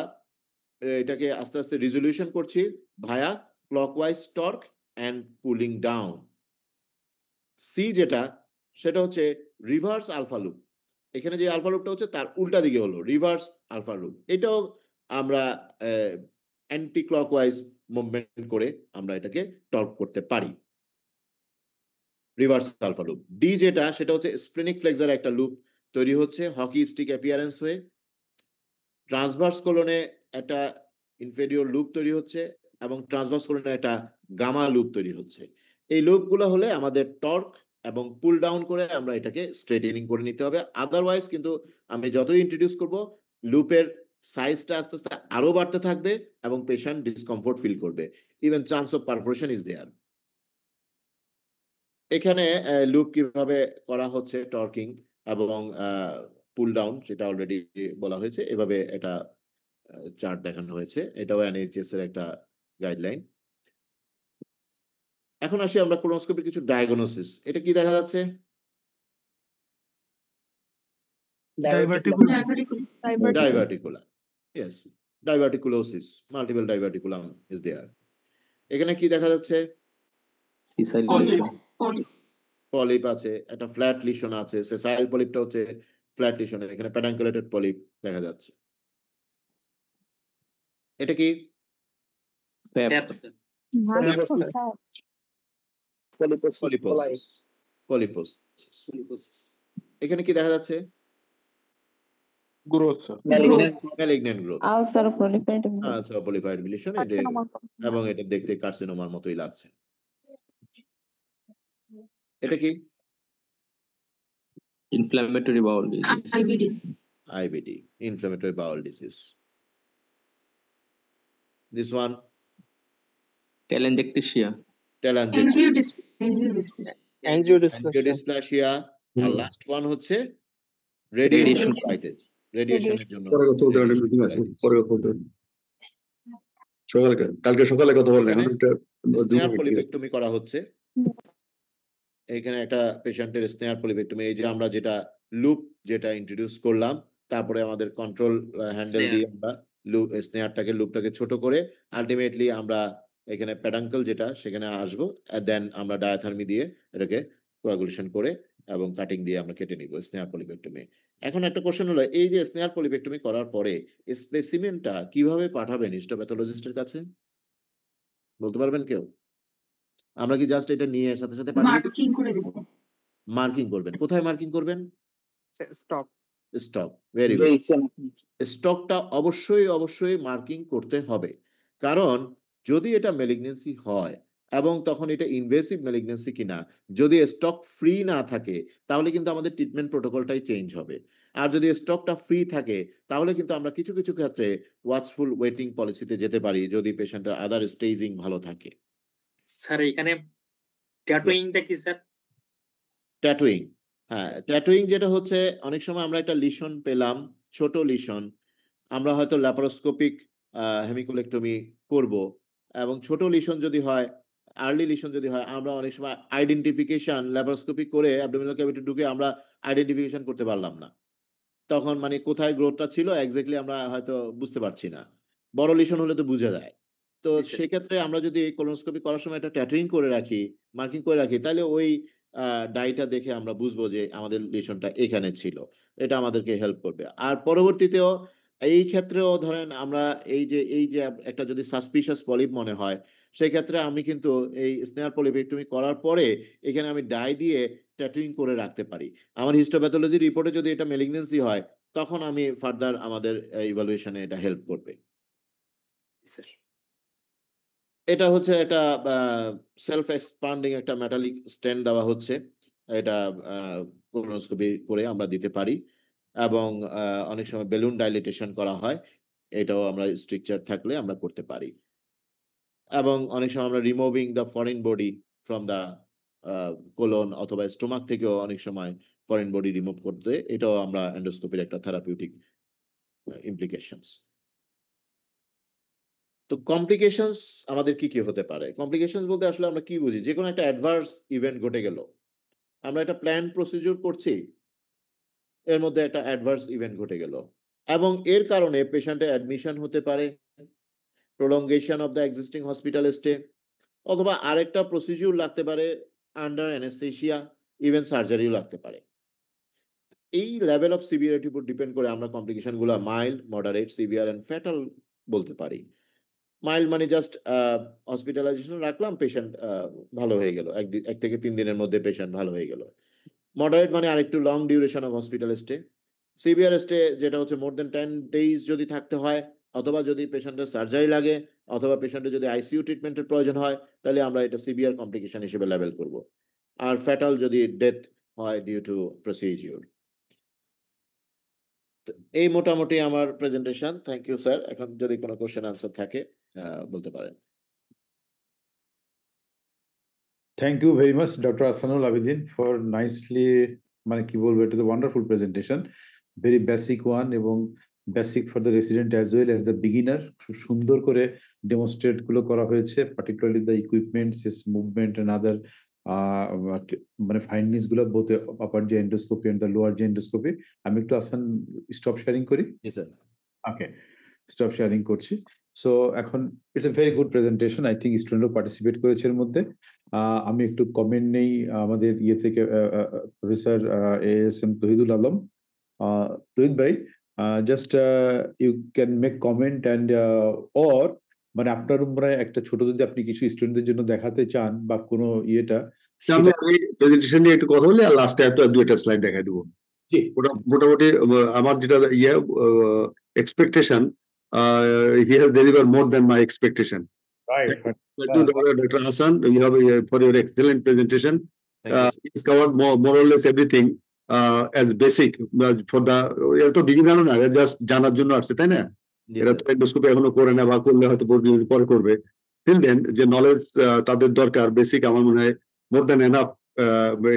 এটাকে আস্তে আস্তে রিজলিউশন করছি via clockwise torque and pulling down. সি যেটা সেটা হচ্ছে রিভার্স আলফা লুপ। এখানে যে আলফা লুপটা হচ্ছে তার উল্টা দিকে হলো রিভার্স আলফা লুপ। এটাও আমরা অ্যান্টি ক্লকওয়াইজ মুভমেন্ট করে আমরা এটাকে টর্ক করতে পারি, রিভার্স আলফা লুপ। ডি যেটা সেটা হচ্ছে স্প্লেনিক ফ্লেক্সার একটা লুপ তৈরি হচ্ছে হকি স্টিক অ্যাপিয়ারেন্স হয়ে। ট্রান্সভার্স কোলনে একটা ইনফেরিয়র লুপ তৈরি হচ্ছে এবং ট্রান্সভার্স কোলনে একটা গামা লুপ তৈরি হচ্ছে। এই লুপগুলো হলে আমাদের টর্ক এবং পুল ডাউন করে আমরা এটাকে স্ট্রেটেনিং করে নিতে হবে। আদারওয়াইজ কিন্তু আমি যতই ইন্ট্রোডিউস করব লুপের সাইজটা আস্তে আস্তে আরো বাড়তে থাকবে এবং পেশেন্ট ডিসকমফোর্ট ফিল করবে। Even chance of perforation is there. এখানে লুপ কিভাবে করা হচ্ছে টর্কিং এবং পুল ডাউন সেটা অলরেডি বলা হয়েছে, এভাবে এটা চার্ট দেখানো হয়েছে। এটাও এনএইচএস এর একটা গাইডলাইন। এখন আসি আমরা কোলোনোস্কোপির কিছু ডায়াগনোসিস। এটা কি দেখা যাচ্ছে? Diverticular, yes, diverticulosis, multiple diverticulum is there. এখানে কি দেখা যাচ্ছে? সিসাইল লিশন, পলিপ আছে, একটা ফ্ল্যাট লিশন আছে। সেসাইল পলিপটা হচ্ছে ফ্ল্যাট লিশন, এখানে প্যাডাঙ্কুলেটেড পলিপ দেখা যাচ্ছে। এটা কি? Taps polyposis, polyposis. এখানে কি দেখা যাচ্ছে? Growth malignant growth, ulcer proliferative আচ্ছা পলিফাইড মিলিশন, এটা এবং এটা দেখতে কার্সিনোমার মতোই লাগছে। এটা কি? Inflammatory bowel disease, IBD, inflammatory bowel disease. This one, telangiectasia, angiodysplasia, আর লাস্ট ওয়ান হচ্ছে রেডিয়েশন সাইটেজ, রেডিয়েশনের জন্য। পরে কথা বলতে হবে, মিটিং আছে, পরে কথা বলতে হবে। কালকে সকালে কথা বললে এখন একটা স্নেয়ার পলিপেক্টমি করা হচ্ছে। এখানে একটা পেশেন্টের স্নেয়ার পলিপেক্টমি, এই যে আমরা যেটা লুপ যেটা ইন্ট্রোডিউস করলাম, তারপরে আমাদের কন্ট্রোল হ্যান্ডেল দিয়ে আমরা স্নেয়ারটাকে লুপটাকে ছোট করে আলটিমেটলি আমরা এখানে প্যাডাঙ্কল যেটা সেখানে আসবো, দেন আমরা ডায়াথার্মি দিয়ে এটাকে কোয়াগুলেশন করে এবং কাটিং দিয়ে আমরা কেটে নিব স্নেয়ার পলিপেক্টমি। এখন একটা কোশ্চেন হলো, এই যে স্নেয়ার পলিপেক্টমি করার পরে স্পেসিমেনটা কিভাবে পাঠাবেন হিস্টোপ্যাথোলজিস্টের কাছে? বলতে পারবেন কেউ? আমরা কি জাস্ট এটা নিয়ে সাথে সাথে মার্কিং করে দেব? মার্কিং করবেন, কোথায় মার্কিং করবেন? Stock stock, very good. স্টকটা অবশ্যই মার্কিং করতে হবে, কারণ যদি এটা ম্যালিগন্যান্সি হয় এবং তখন এটা ইনভেসিভ ম্যালিগন্যান্সি কিনা যদি স্টক ফ্রি না থাকে তাহলে কিন্তু আমাদের ট্রিটমেন্ট প্রোটোকলটাই চেঞ্জ হবে। আর যদি স্টকটা ফ্রি থাকে তাহলে কিন্তু আমরা কিছু কিছু ক্ষেত্রে ওয়াচফুল ওয়েটিং পলিসিতে যেতে পারি যদি পেশেন্টের আদার স্টেজিং ভালো থাকে। স্যার এখানে ট্যাটুইংটা কি স্যার? ট্যাটুইং, হ্যাঁ, ট্যাটুইং যেটা হচ্ছে অনেক সময় আমরা একটা লিশন পেলাম, ছোট লিশন, আমরা হয়তো ল্যাপারোস্কোপিক হেমিকোলেক্টমি করব, এবং ছোট লিশন যদি হয়, আর্লি লিশন যদি হয়, আমরা অনেক সময় আইডেন্টিফিকেশন ল্যাপারোস্কোপি করে অ্যাবডোমিনাল ক্যাভিটি ঢুকে আমরা আইডেন্টিফিকেশন করতে পারলাম না, তখন মানে কোথায় গ্রোথটা ছিল এক্স্যাক্টলি আমরা হয়তো বুঝতে পারছি না। বড় লিশন হলে তো বোঝা যায়। তো সেক্ষেত্রে আমরা যদি কোলোনোস্কোপি করার সময় একটা ট্যাটুইং করে রাখি, মার্কিং করে রাখি, তাহলে ওই ডাইটা দেখে আমরা বুঝবো যে আমাদের লিশনটা এখানে ছিল, এটা আমাদেরকে হেল্প করবে। আর পরবর্তীতেও এই ক্ষেত্রেও ধরেন আমরা এই যে একটা যদি সাসপিশিয়াস পলিপ মনে হয়, সেই ক্ষেত্রে আমি কিন্তু এই স্নেয়ার পলিপেক্টমি করার পরে এখানে আমি ডাই দিয়ে ট্যাটুইং করে রাখতে পারি। আমার হিস্টোপ্যাথোলজি রিপোর্টে যদি এটা ম্যালিগন্যান্সি হয় তখন আমি ফার্দার আমাদের ইভালুয়েশনে এটা হেল্প করবে। এটা হচ্ছে একটা সেলফ এক্সপান্ডিং একটা মেটালিক স্ট্যান্ড দেওয়া হচ্ছে, এটা কোলোনোস্কোপি করে আমরা দিতে পারি, এবং অনেক সময় বেলুন ডাইলিটেশন করা হয়। এটাও আমরা স্ট্রিকচার থাকলে আমরা করতে পারি। এবং অনেক সময় আমরা removing the foreign body from the colon অথবা স্টোমাক থেকেও অনেক সময় ফরেন বডি রিমুভ করতে, এটাও আমরা এন্ডোস্কোপির একটা থেরাপিউটিক ইমপ্লিকেশনস। তো কমপ্লিকেশনস আমাদের কি কি হতে পারে? কমপ্লিকেশনস বলতে আসলে আমরা কি বুঝি? যে কোনো একটা অ্যাডভার্স ইভেন্ট ঘটে গেল, আমরা একটা প্ল্যান প্রসিডিউর করছি, এর মধ্যে একটা অ্যাডভার্স ইভেন্ট ঘটে গেল এবং এর কারণে পেশেন্টের অ্যাডমিশন হতে পারে, prolongation of the existing hospital stay, অথবা আরেকটা প্রসিডিউর লাগতে পারে আন্ডার অ্যানেস্থেসিয়া, ইভেন সার্জারিও লাগতে পারে। এই লেভেল অফ সিভিয়ারিটির উপর ডিপেন্ড করে আমরা কমপ্লিকেশনগুলো mild, moderate, severe and fatal বলতে পারি। মাইল্ড মানে জাস্ট হসপিটালাইজেশন রাখলাম, পেশেন্ট ভালো হয়ে গেল, 1 থেকে 3 দিনের মধ্যে পেশেন্ট ভালো হয়ে গেল। মডারেট মানে আরেকটু long duration of hospital stay. Severe stay যেটা হচ্ছে মোর দেন 10 ডেজ যদি থাকতে হয়, অথবা যদি পেশেন্টের সার্জারি লাগে, অথবা পেশেন্টের যদি আইসিইউ ট্রিটমেন্টের প্রয়োজন হয়, তাহলে আমরা এটা সিভিয়ার কমপ্লিকেশন হিসেবে লেভেল করব। আর ফ্যাটাল যদি ডেথ হয় ডিউ টু প্রসিডিউর। এই মোটামুটি আমার প্রেজেন্টেশন। Thank you sir. এখন যদি কোনো কোশ্চেন আনসার থাকে বলতে পারেন। Thank you very much, Dr. Ahsanul Abidin, for nicely, মানে কি বলবো, it is a wonderful presentation, very basic one এবং basic for the resident as well as the beginner. খুব সুন্দর করে ডেমনস্ট্রেট গুলো করা হয়েছে, particularly the equipments, its movement and other মানে ফাইন্ডিংস গুলো both upper GI endoscopy and the lower GI endoscopy. আমি একটু আসান স্টপ শেয়ারিং করি। জি স্যার। ওকে, স্টপ শেয়ারিং করছি। সো এখন it's a very good presentation, I think স্টুডেন্টও participate করেছে এর মধ্যে। আমি একটু কমেন্ট নেই আমাদের ইয়ে থেকে, প্রফেসর ASM তহিদুল আলম। তহিদ ভাই, just you can make comment and or মানে আপনার উপরে একটা ছোট যদি আপনি কিছু স্টুডেন্টদের জন্য দেখাতে চান বা কোনো ইয়েটা, আমি প্রেজেন্টেশন নিয়ে একটু কথা বলি আর লাস্টে একটা স্লাইড দেখাই দেবো। জি, ওটা মোটামুটি আমার যেটা expectation, he has delivered more than my expectation. Right, Thank you, Dr. Hassan, you have for your excellent presentation. It's covered more or less everything as basic for the তো beginner না, just জানার জন্য আসছে, তাই না? এরা তো endoscopy এখনো করে না বা করলে হয়তো পরে করবে। টিল দেন যে নলেজ তাদের দরকার বেসিক, আমার মনে হয় মোর দ্যান এনাফ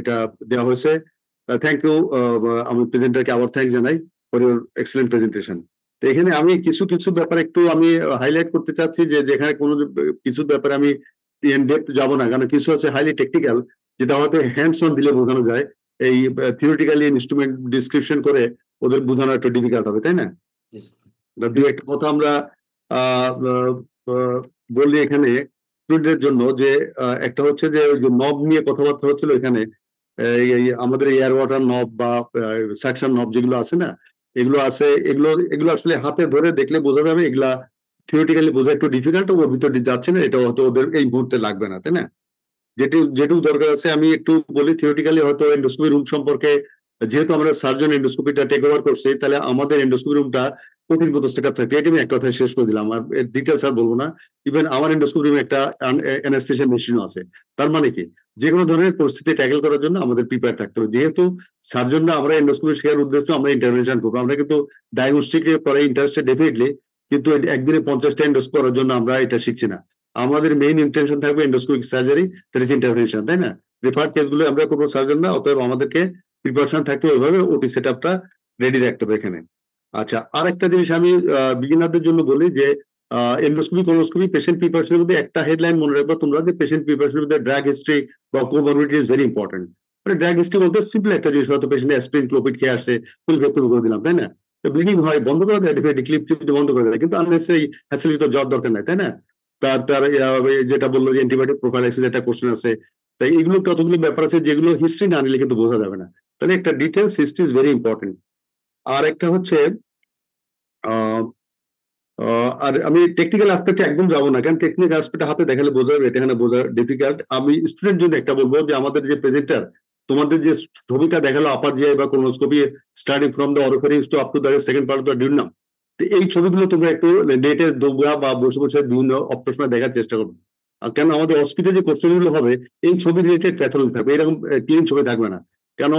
এটা দেওয়া হয়েছে। থ্যাংক ইউ, আমি প্রেজেন্টারকে আবার থ্যাংক জানাই ফর ইউর এক্সেলেন্ট প্রেজেন্টেশন। তো এখানে আমি কিছু ব্যাপারে একটু আমি হাইলাইট করতে চাচ্ছি, যে যেখানে কোনো কিছু ব্যাপারে আমি ইন ডেপথ যাব না, কারণ কিছু আছে হাইলি টেকনিক্যাল, যেটা হয়তো হ্যান্ডস অন দিলে বোঝানো যায়। এই থিওরিটিক্যালি ইনস্ট্রুমেন্ট ডিসক্রিপশন করে ওদের বোঝানো একটু ডিফিকাল্ট হবে, তাই না? দু একটা কথা আমরা বলি এখানে স্টুডেন্টদের জন্য, যে একটা হচ্ছে যে নব নিয়ে কথাবার্তা হচ্ছিল এখানে, আমাদের এয়ার ওয়াটার নব বা সাকশন নব যেগুলো আছে না, এগুলো আছে, এগুলো আসলে হাতে ধরে দেখলে বোঝা যাবে। এগুলা থিওরিটিক্যালি বোঝা একটু ডিফিকাল্ট, ওর ভিতরে যাচ্ছে না, এটা হয়তো ওদের এই মুহূর্তে লাগবে না, তাই না? যেটুকু দরকার আছে আমি একটু বলি। থিওরিটিক্যালি হয়তো এন্ডোস্কোপি রুম সম্পর্কে, যেহেতু আমরা সার্জন এন্ডোস্কোপিটা টেক ওভার করছি, তাহলে আমাদের এন্ডোস্কোপি রুমটা কঠিন মতো সেট আপ থাকে। এটা আমি এক কথায় শেষ করে দিলাম, আর ডিটেলস আর বলবো না। ইভেন আমার এন্ডোস্কোপি রুমে একটা অ্যানেস্থেসিয়া মেশিনও আছে। তার মানে কি, যে কোনো ধরনের পরিস্থিতি ট্যাকেল করার জন্য আমাদের প্রিপেয়ার থাকতে হবে। যেহেতু সার্জনরা আমরা এন্ডোস্কোপি শেখার উদ্দেশ্য আমরা ইন্টারভেনশন করবো, আমরা কিন্তু ডায়াগনস্টিক পরে ইন্টারেস্টেড ডেফিনেটলি, কিন্তু একদিনে 50টা এন্ডোস্কোপি করার জন্য আমরা এটা শিখছি না। আমাদের মেইন ইন্টেনশন থাকবে endoscopic surgery, that is intervention, তাই না? রেফার কেসগুলো আমরা করবো সার্জন না, অতএব আমাদেরকে প্রিপারেশন থাকতে হবে, ওইভাবে ওটি সেট আপটা রেডি রাখতে হবে এখানে। আচ্ছা, আর একটা জিনিস আমি বিগিনারদের জন্য বলি, যে এন্ডোস্কোপি কোলোনোস্কোপি পেশেন্ট প্রিপারেশনের মধ্যে একটা হেডলাইন মনে রাখবো তোমরা, যে পেশেন্ট প্রিপারেশনের মধ্যে ড্রাগ হিস্ট্রি বা কোমরবিডিটি ইজ ভেরি ইম্পর্টেন্ট। মানে ড্রাগ হিস্ট্রি বলতে সিম্পল একটা জিনিস, হয়তো পেশেন্ট অ্যাসপিরিন ক্লোপিড খেয়ে আসছে, ফুল ভেক্টর করে দিলাম, তাই না? ব্লিডিং হয়, বন্ধ করে দেয়, ক্লিপ বন্ধ করে দেয়, কিন্তু আননেসেসারি হ্যাসেল তো জ্বর দরকার নাই, তাই না? তার যেটা বললো যে অ্যান্টিবায়োটিক প্রোফাইলাক্সিস একটা কোশ্চেন আছে, তাই এগুলো কতগুলো ব্যাপার আছে যেগুলো হিস্ট্রি না নিলে কিন্তু বোঝা যাবে না। তাহলে একটা details history is very important. আর একটা হচ্ছে আর আমি টেকনিক্যাল অ্যাসপেক্টে একদম যাবো না, কারণ টেকনিক্যাল অ্যাসপেক্টে হাতে দেখালে বোঝা যাবে, এটা এখানে বোঝা ডিফিকাল্ট। আমি স্টুডেন্ট জন্য একটা বলবো, যে আমাদের যে প্রেজেন্টার তোমাদের যে ছবিটা দেখালো আপার জিআই বা colonoscopy starting from the oropharynx to up to the second part of the duodenum, এই ছবিগুলো তোমরা একটু নেটে দোবরা বা বসে বসে বিভিন্ন অপশনে দেখার চেষ্টা করবে। কেন আমাদের হসপিটালে যে কোশ্চেন গুলো হবে এই ছবি রিলেটেড প্যাথোলজি থাকবে, এরকম ক্লিন ছবি থাকবে না। কেন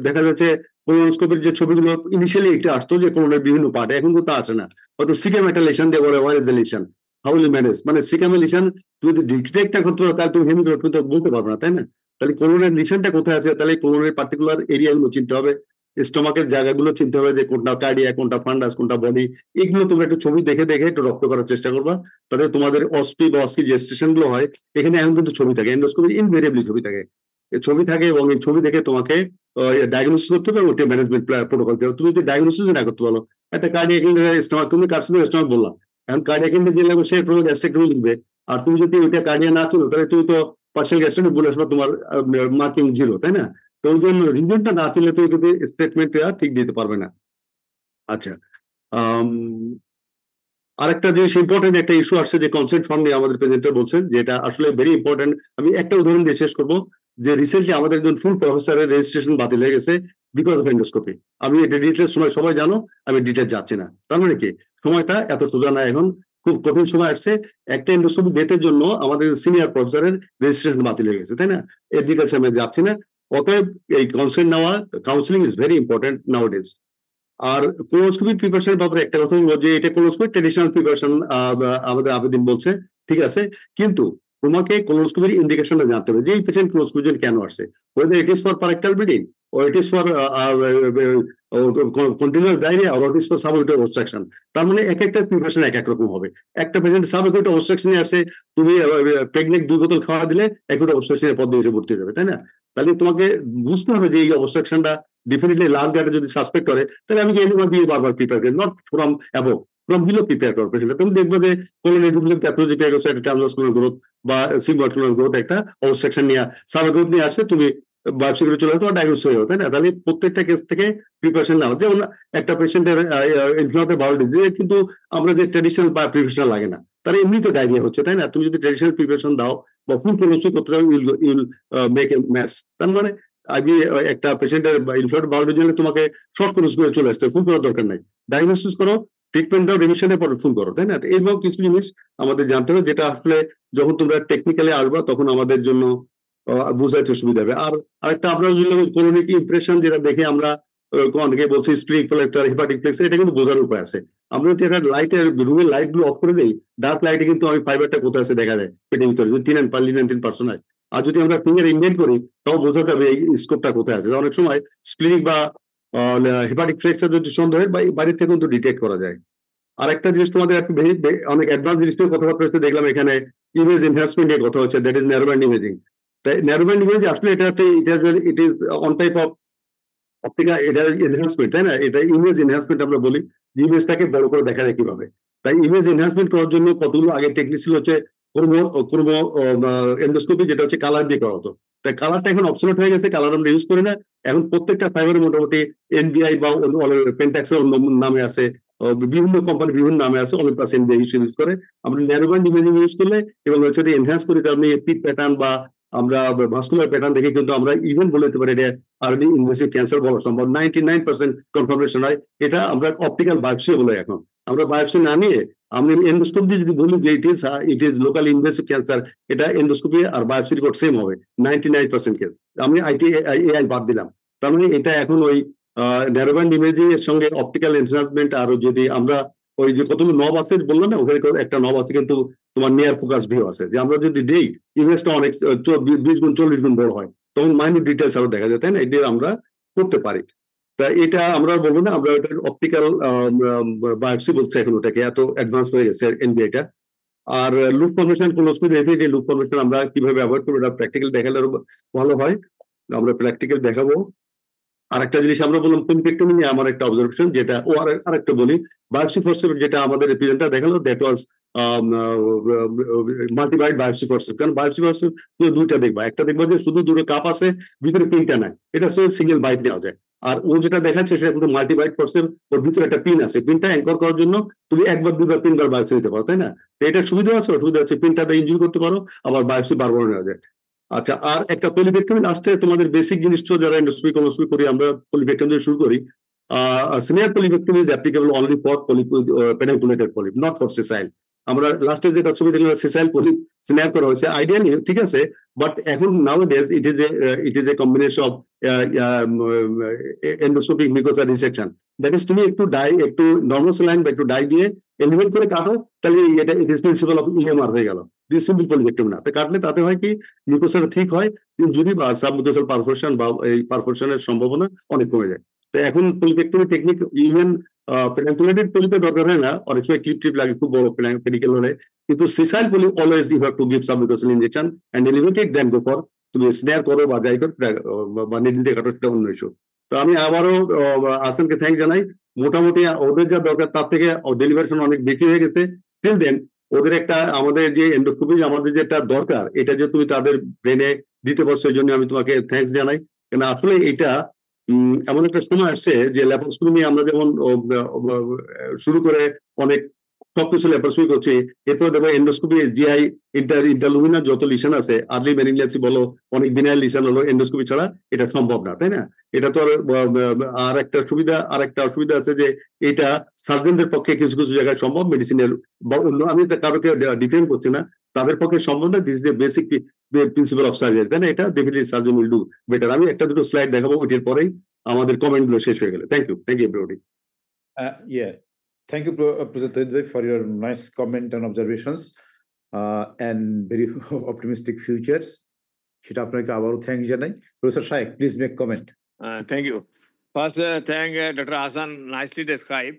দেখা যাচ্ছে কোলোনোস্কোপির যে ছবিগুলো ইনিশিয়ালি একটা আসতো যে কোলনের বিভিন্ন পার্ট, এখন তো তা আসে না। হয়তো সিকাম একটা লেশন দিয়ে বলে where is the lesion, how will manage, মানে সিকামের লেশন তুমি যদি ডিটেক্ট করতে পারো তাহলে তুমি হেমিটোপি তো বলতে পারবে না, তাই না? তাহলে কোলনের লেশনটা কোথায় আছে, তাহলে কোলনের পার্টিকুলার এরিয়াগুলো চিনতে হবে, স্টোমাকের জায়গাগুলো চিনতে হবে যে কোনটা কার্ডিয়া, কোনটা ফান্ডাস, কোনটা বডি, এগুলো তুমি একটু ছবি দেখে দেখে একটু রপ্ত করার চেষ্টা করবা। তাহলে তোমাদের অস্টি বা অস্টি যে স্টেশন গুলো হয় এখানে এখন কিন্তু ছবি থাকে, এন্ডোস্কোপি ইনভেরিয়েবলি ছবি থাকে, ছবি থাকে এবং এই ছবি দেখে তোমাকে ডায়াগনোসিস করতে হবে, ওটা ম্যানেজমেন্ট প্রোটোকল দিতে হবে। তুমি যদি ডায়াগনোসিস না করতে পারো, একটা কার্ডিয়াক স্টোমাক, তুমি কার্সিনোম স্টোমাক বললা, এখন কার্ডিয়াক যে লাগবে সে পুরো গ্যাস্ট্রেক্টমি লিখবে, আর তুমি যদি ওইটা কার্ডিয়া না ছিল তাহলে তুমি তো পার্সিয়াল গ্যাস্ট্রেক্টমি বলে আসবে, তোমার মার্কিং 0, তাই না? তো ওই জন্য রিজনটা না চিনলে তুমি কিন্তু স্টেটমেন্টটা ঠিক দিতে পারবে না। আচ্ছা, আরেকটা জিনিস ইম্পর্টেন্ট একটা ইস্যু আসছে যে কনসেন্ট ফর্ম নিয়ে আমাদের প্রেজেন্টার বলছেন, যেটা আসলে ভেরি ইম্পর্টেন্ট। আমি একটা উদাহরণ দিয়ে শেষ করবো যে রিসেন্টলি আমাদের একজন ফুল প্রফেসরের রেজিস্ট্রেশন বাতিল হয়ে গেছে বিকজ অফ এন্ডোস্কোপি। আমি এটা ডিটেলস সময় সবাই জানো, আমি ডিটেলস যাচ্ছি না। তার মানে কি সময়টা এত সোজা না, এখন খুব কঠিন সময় আসছে। একটা এন্ডোস্কোপি ডেটের জন্য আমাদের সিনিয়র প্রফেসরের রেজিস্ট্রেশন বাতিল হয়ে গেছে, তাই না? এর ডিটেলস আমি যাচ্ছি না। অতএব এই কনসেন্ট নেওয়া, counselling is very important nowadays. আর কোলোনোস্কোপির প্রিপারেশনের ব্যাপারে একটা কথা বলবো যে এটা কোলোনোস্কোপির ট্রেডিশনাল প্রিপারেশন আমাদের আবেদন বলছে, ঠিক আছে, কিন্তু তোমাকে কোলোনোস্কোপির ইন্ডিকেশনটা জানতে হবে যে এই পেশেন্ট কোলোনোস্কোপি কেন আসছে, whether it is for parectal bleeding or it is for continuous diarrhea or it is for subaqueous obstruction। তার মানে এক একটা প্রিপারেশন এক এক রকম হবে। একটা পেশেন্ট সাবাকুয়েট অবস্ট্রাকশনে আসে, তুমি প্রেগনেন্ট 2 বোতল খাওয়া দিলে অ্যাকুট অবস্ট্রাকশনের পদ্ধতি এসে ভর্তি হয়ে যাবে, তাই না? তাহলে তোমাকে বুঝতে হবে যে এই অবস্ট্রাকশনটা ডেফিনেটলি লাস্ট গার্ডে যদি সাসপেক্ট করে তাহলে আমি এনিমা দিয়ে বারবার প্রিপেয়ার করি, not from above, from below prepare করো পেশেন্ট। তুমি দেখবে যে কোলনের প্যাথোলজি পেয়ে গেছে, একটা ট্রান্সভার্সকুলার গ্রোথ বা সিম্বার্কুলার গ্রোথ, একটা অবস্ট্রাকশন নিয়ে সাবাকুয়েট নিয়ে আসছে, তুমি বায়োপসি করে চলে আসতো ডায়াগনোস হয়ে যাবে, তাই না? তাহলে প্রত্যেকটা কেস থেকে প্রিপারেশন নেওয়া, যেমন একটা পেশেন্টের ইনফ্লামেটরি বাউল ডিজিজ, কিন্তু আমরা যে ট্রেডিশনাল বা প্রিপারেশন লাগে না, তার এমনি তো ডায়রিয়া হচ্ছে, তাই না? তুমি যদি ট্রেডিশনাল প্রিপারেশন দাও বা ফুল কোলোনোস্কোপি করতে চাও, ইউল মেক এ মেস। তার মানে আমি একটা পেশেন্টের ইনফ্লামেটরি বাউল ডিজিজ তোমাকে শর্ট কোলোনোস্কোপি চলে আসতে, ফুল করার দরকার নাই, ডায়াগনোসিস করো, ট্রিটমেন্ট দাও, রিমিশনের পরে ফুল করো, তাই না? এইরকম কিছু জিনিস আমাদের জানতে হবে, যেটা আসলে যখন তোমরা টেকনিক্যালি আসবা তখন আমাদের জন্য বোঝাইতে সুবিধা হবে। আর আরেকটা আপনার কোলোনিক ইমপ্রেশন যেটা দেখে আমরা অনেকে বলছি স্প্লিং কালেক্টর, হেপাটিক প্লেক্স, এটা কিন্তু বোঝার উপায় আছে। আমরা যদি একটা লাইটের রুমের লাইট গুলো অফ করে দিই, ডার্ক লাইটে কিন্তু আমি ফাইবারটা কোথায় আছে দেখা যায় পেটের ভিতরে, যদি 3% হয়। আর যদি আমরা ফিঙ্গার ইনভেন্ট করি তাও বোঝা যাবে এই স্কোপটা কোথায় আছে। অনেক সময় স্প্লিনিক বা হেপাটিক ফ্লেক্সের যদি সন্দেহ হয় বাইরের থেকে কিন্তু ডিটেক্ট করা যায়। আর একটা জিনিস তোমাদের একটু অনেক অ্যাডভান্স জিনিসের কথাবার্তা হচ্ছে, দেখলাম এখানে ইমেজ এনহ্যান্সমেন্ট এর কথা হচ্ছে, দ্যাট ইজ ন্যারোব্যান্ড ইমেজিং। তাই ন্যারোব্যান্ড ইমেজ আসলে এটাতে it is on type of optical, এটা এনহ্যান্সমেন্ট, তাই না? এটা ইমেজ এনহ্যান্সমেন্ট আমরা বলি, ইমেজটাকে বড় করে দেখা যায় কিভাবে। তাই ইমেজ এনহ্যান্সমেন্ট করার জন্য কতগুলো আগে টেকনিক ছিল, হচ্ছে করবো এন্ডোস্কোপি, যেটা হচ্ছে কালার দিয়ে করা হতো। তাই কালারটা এখন অবসলেট হয়ে গেছে, কালার আমরা ইউজ করি না। এখন প্রত্যেকটা ফাইবারের মোটামুটি এনবিআই বা পেন্টাক্সের অন্য নামে আছে, বিভিন্ন কোম্পানি বিভিন্ন নামে আছে, অলিম্পাস এনবিআই ইউজ করে। আমরা ন্যারোব্যান্ড ইমেজিং ইউজ করলে এবং হচ্ছে এনহ্যান্স করি, তার মানে পিট প্যাটার্ন বা আমরা ভাস্কুলার প্যাটার্ন দেখে কিন্তু আমরা ইভেন বলতে পারি এটা আর্লি ইনভেসিভ ক্যান্সার বলা সম্ভব। 99% কনফার্মেশন হয়। এটা আমরা অপটিক্যাল বায়োপসি বলে। এখন আমরা বায়োপসি না নিয়ে আমি এন্ডোস্কোপি যদি বলি যে it is local invasive cancer, এটা এন্ডোস্কোপি আর বায়োপসি রিপোর্ট সেম হবে 99% কেস। আমি এআই বাদ দিলাম। তার মানে এটা এখন ওই ন্যারোব্যান্ড ইমেজিং এর সঙ্গে অপটিক্যাল এনহ্যান্সমেন্ট, আর যদি আমরা ওই যে কতগুলো নব আছে বললাম না, ওখানে একটা নব আছে কিন্তু তোমার নিয়ার ফোকাস ভিউ আছে, যে আমরা যদি দেই ইমেজটা অনেক 20 গুণ 40 গুণ বড় হয়, তখন মাইনিউট ডিটেলস আরো দেখা যায়, তাই না? এটা আমরা করতে পারি। তা এটা আমরা বলবো না, আমরা অপটিক্যাল বায়োপসি বলছি এখন, ওটাকে এত অ্যাডভান্স হয়ে গেছে এনবিআইটা। আর লুপ ফরমেশন কোলোনোস্কোপি দেখে লুপ ফরমেশন আমরা কিভাবে অ্যাভয়েড করবো, এটা প্র্যাকটিক্যাল দেখালে আরো ভালো হয়। আমরা প্র্যাকটিক্যাল দেখাবো। আরেকটা জিনিস আমরা বললাম পেম্পেক্টমি নিয়ে আমার একটা অবজারভেশন, যেটা আরেকটা বলি, বায়োপসি ফরসেপ্ট যেটা আমাদের রিপ্রেজেন্টার দেখালো, দ্যাট ওয়াজ মাল্টিবাইট বায়োপসি ফরসেপ্ট। কারণ বায়োপসি ফরসেপ্ট দুইটা দেখবা, একটা দেখবা যে শুধু দুটো কাপ আছে, ভিতরে পিনটা নাই, এটা সিঙ্গেল বাইট নেওয়া যায়। আর ও যেটা দেখাচ্ছে সেটা কিন্তু মাল্টিবাইট ফরসেপ্ট, ওর ভিতরে একটা পিন আছে, পিনটা অ্যাঙ্কর করার জন্য তুমি একবার দুবার তিনবার বায়োপসি নিতে পারো, তাই না? এটা সুবিধা আছে, সুবিধা আছে পিনটাতে ইনজুরি করতে পারো, আবার বায়োপসি বারবার নেওয়া যায়। আচ্ছা, আর একটা পলিপেক্টমি লাস্টে তোমাদের বেসিক জিনিস তো যারা ইন্ডোস্কোপি কোলোনোস্কোপি করি আমরা পলিপেক্টমি দিয়ে শুরু করি। Snare polypectomy is applicable only for pedunculated polyp, not for sessile. আমরা লাস্টে যেটা ছবি দেখলাম সিসাইল পলিপ স্ন্যাপ করা হয়েছে আইডিয়ালি ঠিক আছে, বাট এখন nowadays it is a combination of endoscopic mucosa resection. That is তুমি একটু নর্মাল স্যালাইন বা একটু ডাই দিয়ে এলিভেট করে কাটো, তাহলে এটা it is principal of EMR হয়ে গেল, সিম্পল পলিভেক্টমি না। কাটলে তাতে হয় কি মিউকোসাটা ঠিক হয়, যদি বা সাবমিউকোসাল পারফোরেশন বা এই পারফোরেশনের সম্ভাবনা অনেক কমে যায়। তো এখন পলিভেক্টমি টেকনিক ইভেন পেনিকুলেটেড পলিপের দরকার হয় না, অনেক সময় ক্লিপ লাগে খুব বড় পেনিকেল হলে, কিন্তু sessile polyp always you have to give submucosal injection and elevated then go for তুমি স্নেয়ার করো বা যাই করো বা নিডল দিয়ে কাটো, সেটা অন্য ইস্যু। তো আমি আবারও আসলামকে থ্যাংক জানাই, মোটামুটি ওদের যা দরকার তার থেকে ডেলিভারেশন অনেক বেশি হয়ে গেছে। টিল দেন ওদের একটা আমাদের যে এন্ডোস্কোপি আমাদের যেটা দরকার এটা যে তুমি তাদের ব্রেনে দিতে পারছো, এই জন্য আমি তোমাকে থ্যাংকস জানাই। কেন আসলে এটা এমন একটা সময় আসছে যে ল্যাপারোস্কোপি নিয়ে আমরা যেমন শুরু করে অনেক সবকিছু ল্যাপারোস্কোপি করছি, এরপর দেখো এন্ডোস্কোপি জিআই ইন্টারলুমিনার যত লিশন আছে, আর্লি মেনিনজাইটিস বলো, অনেক বিনাইল লিশন হলো, এন্ডোস্কোপি ছাড়া এটা সম্ভব না, তাই না? এটা তো আর একটা অসুবিধা আছে যে এটা সার্জনদের পক্ষে কিছু কিছু জায়গায় সম্ভব, মেডিসিনের বা অন্য, আমি কারোকে ডিফেন্ড করছি না, তাদের পক্ষে সম্ভব না। This is the basic principal of surgery, তাই না? এটা definitely surgeon will do better. আমি একটা দুটো স্লাইড দেখাবো, ওইটার পরেই আমাদের কমেন্ট গুলো শেষ হয়ে গেলে। Thank you everybody. Yeah, thank you, Professor Tadbhai, for your nice comment and observations and very optimistic futures. সেটা আপনাকে আবারও থ্যাংক জানাই। Professor Shaikh, please make comment. Thank you. First thank doctor Hasan, nicely describe.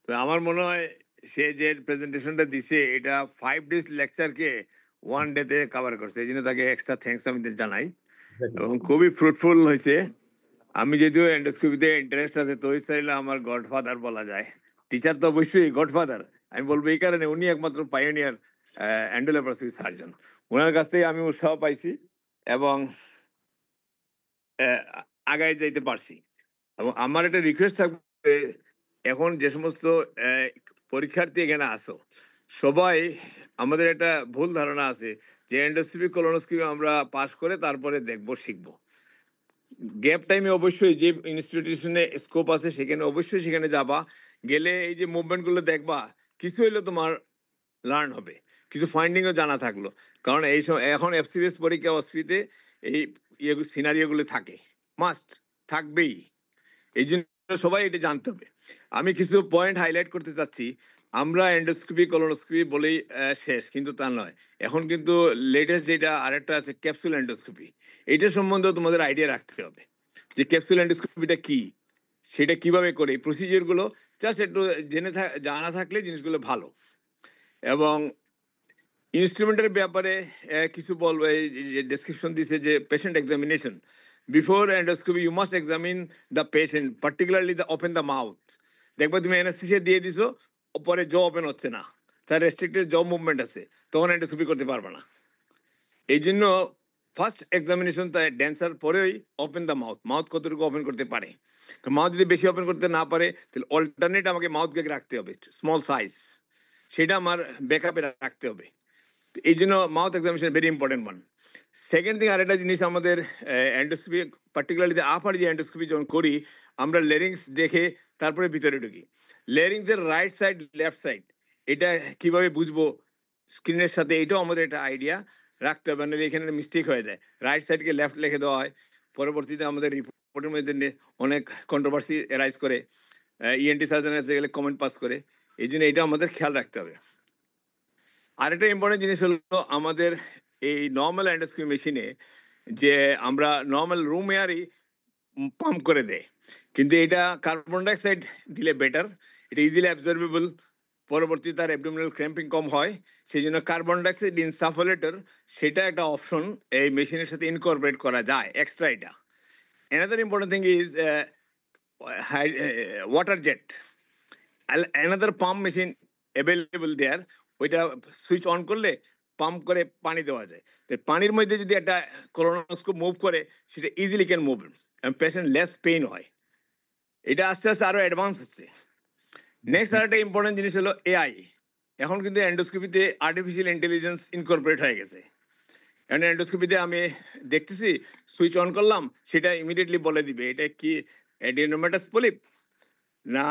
তো আমার মনে হয় সে যে প্রেজেন্টেশনটা দিছে এটা 5 days লেকচারকে 1 ডেতে কভার করছে, এই জন্য তাকে এক্সট্রা থ্যাংকস আমি জানাই, এবং খুবই ফ্রুটফুল হয়েছে। আমি যদিও এন্ডোস্কোপিতে ইন্টারেস্ট আছে, তো চাইলে আমার গডফাদার বলা যায়, টিচার তো অবশ্যই গডফাদার আমি বলবো, এই কারণে উনি একমাত্র পাইওনিয়ার এন্ডোল্যাপারোস্কোপি সার্জন। ওনার কাছ থেকে আমি উৎসাহ পাইছি এবং আগায় যাইতে পারছি। এবং আমার একটা রিকোয়েস্ট থাকবে, এখন যে সমস্ত পরীক্ষার্থী এখানে আসো, সবাই আমাদের একটা ভুল ধারণা আছে যে এন্ডোস্কোপি কোলোনোস্কোপি আমরা পাস করে তারপরে দেখবো শিখবো। গ্যাপ টাইমে অবশ্যই যে ইনস্টিটিউশনে স্কোপ আছে সেখানে অবশ্যই সেখানে যাবা, গেলে এই যে মুভমেন্টগুলো দেখবা, কিছু হইলেও তোমার লার্ন হবে, কিছু ফাইন্ডিংও জানা থাকলো। কারণ এই এখন এফসিবিএস পরীক্ষা অস্পিতে এই সিনারিওগুলো থাকে, মাস্ট থাকবেই, এই জন্য সবাই এটা জানতে হবে। আমি কিছু পয়েন্ট হাইলাইট করতে চাচ্ছি। আমরা এন্ডোস্কোপি কোলোনোস্কোপি বলেই শেষ, কিন্তু তা নয়। এখন কিন্তু লেটেস্ট যেটা আরেকটা আছে ক্যাপসুল এন্ডোস্কোপি, এইটা সম্বন্ধেও তোমাদের আইডিয়া রাখতে হবে যে ক্যাপসুল এন্ডোস্কোপিটা কি, সেটা কিভাবে করে, প্রসিজিওরগুলো জাস্ট একটু জানা থাকলে জিনিসগুলো ভালো। এবং ইনস্ট্রুমেন্টের ব্যাপারে কিছু বলবো, এই যে ডেসক্রিপশন দিছে যে patient examination, before endoscopy you must examine the patient, particularly the open the mouth. দেখবা তুমি অ্যানেস্থেসিয়া দিয়ে দিছো, পরে জ ওপেন হচ্ছে না, তার রেস্ট্রিক্টেড জ মুভমেন্ট আছে, তখন এন্ডোস্কোপি করতে পারবে না। এই জন্য ফার্স্ট এক্সামিনেশন তাই ড্যান্সার, পরেই ওপেন দ্য মাউথ, মাউথ কতটুকু ওপেন করতে পারে। মাউথ যদি বেশি ওপেন করতে না পারে, তাহলে অল্টারনেট আমাকে মাউথ গ্যাগ রাখতে হবে, স্মল সাইজ, সেটা আমার ব্যাকআপে রাখতে হবে। এই জন্য mouth examination very important one. Second thing, আরেকটা জিনিস আমাদের এন্ডোস্কোপি, পার্টিকুলারলি আপার যে এন্ডোস্কোপি যখন করি, আমরা লেরিংস দেখে তারপরে ভিতরে ঢুকি। লেরিংসের রাইট সাইড লেফট সাইড এটা কিভাবে বুঝবো স্ক্রিনের সাথে, এটাও আমাদের একটা আইডিয়া রাখতে হবে, নাহলে এখানে মিস্টেক হয়ে যায়। রাইট সাইডকে লেফট লিখে দেওয়া হয়, পরবর্তীতে আমাদের রিপোর্টের মধ্যে অনেক কন্ট্রোভার্সি এরাইজ করে, ইএনটি সার্জন এসে গেলে কমেন্ট পাস করে, এই জন্য এটা আমাদের খেয়াল রাখতে হবে। আরেকটা ইম্পর্টেন্ট জিনিস হলো, আমাদের এই নর্মাল এন্ডোস্কোপি মেশিনে যে আমরা নর্মাল রুম এয়ারই পাম্প করে দেয়, কিন্তু এটা কার্বন ডাইঅক্সাইড দিলে বেটার, এটা ইজিলি অ্যাবজর্বেবল, পরবর্তীতে তার অ্যাবডোমিনাল ক্র্যাম্পিং কম হয়, সেই জন্য কার্বন ডাইঅক্সাইড ইনসাফোলেটর সেটা একটা অপশন এই মেশিনের সাথে ইনকর্পোরেট করা যায় এক্সট্রা। এটা another important thing is water jet, another pump machine available there, ওইটা সুইচ অন করলে পাম্প করে পানি দেওয়া যায়। তো পানির মধ্যে যদি একটা কোলোনোস্কোপ মুভ করে, সেটা easily can move, patient less pain হয়। এটা আস্তে আস্তে আরও অ্যাডভান্স হচ্ছে। নেক্সট আরেকটা ইম্পর্টেন্ট জিনিস হলো এআই। এখন কিন্তু এন্ডোস্কোপিতে আর্টিফিশিয়াল ইন্টেলিজেন্স ইনকর্পোরেট হয়ে গেছে। এখন এন্ডোস্কোপিতে আমি দেখতেছি, সুইচ অন করলাম, সেটা ইমিডিয়েটলি বলে দিবে এটা কি অ্যাডিনোমাটাস পলিপ না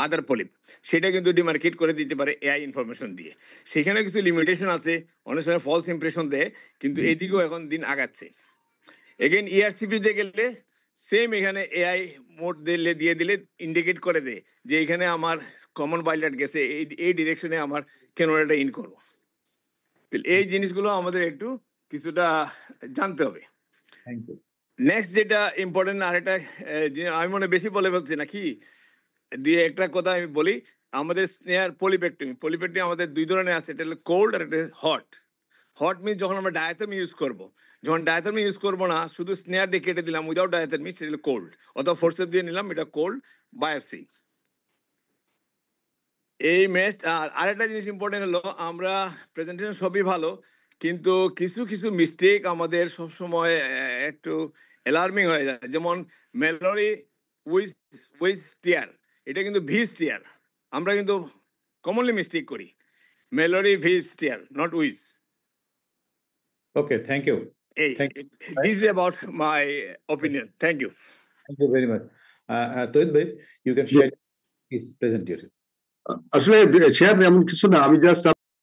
আদার পলিপ, সেটা কিন্তু ডিমার্কেট করে দিতে পারে এআই ইনফরমেশন দিয়ে। সেখানে কিছু লিমিটেশন আছে, অনেক সময় ফলস ইমপ্রেশন দেয়, কিন্তু এইদিকেও এখন দিন আগাচ্ছে। এগেন ইআরসিপিতে গেলে সেম এখানে এআই মোড দিয়ে দিলে ইন্ডিকেট করে দেয় যে এখানে আমার কমন বাইলাট গেছে, এই ডিরেকশনে আমার ক্যানোলাটা ইন করো। এই জিনিসগুলো আমাদের একটু কিছুটা জানতে হবে। Thank you. নেক্সট যেটা ইম্পর্টেন্ট আরেকটা আমি মনে বেশি বলে ফেলছি নাকি, দিয়ে একটা কথা আমি বলি, আমাদের স্নেয়ার পলিপেক্টমি আমাদের দুই ধরনের আছে, এটা হলো কোল্ড আর একটা হট। হট মিনস যখন আমরা ডায়াথেরমি ইউজ করবো, যখন ডায়াথেরমি ইউজ করবো না, শুধু স্নেয়ার দিয়ে কেটে দিলাম উইদাউট ডায়াথেরমি, সেটা হলো কোল্ড, অথবা ফোর্সেপ দিয়ে নিলাম, এটা কোল্ড বায়োপসি। এই ম্যাচ আর আরেকটা জিনিস ইম্পর্টেন্ট হলো, আমরা প্রেজেন্টেশন সবই ভালো, কিন্তু কিছু কিছু মিস্টেক আমাদের সবসময় একটু অ্যালার্মিং হয়ে যায়। যেমন মেলোরি উইজ স্টিয়ার, এটা কিন্তু ভি স্টিয়ার, আমরা কিন্তু কমনলি মিস্টেক করি। Mallory Weiss tear, not Weiss. Okay, thank you. This is about my opinion. Thank you. Thank you very much. Tohid bhai, you can share his present here. আসলে share এমন কিছু না, আমি just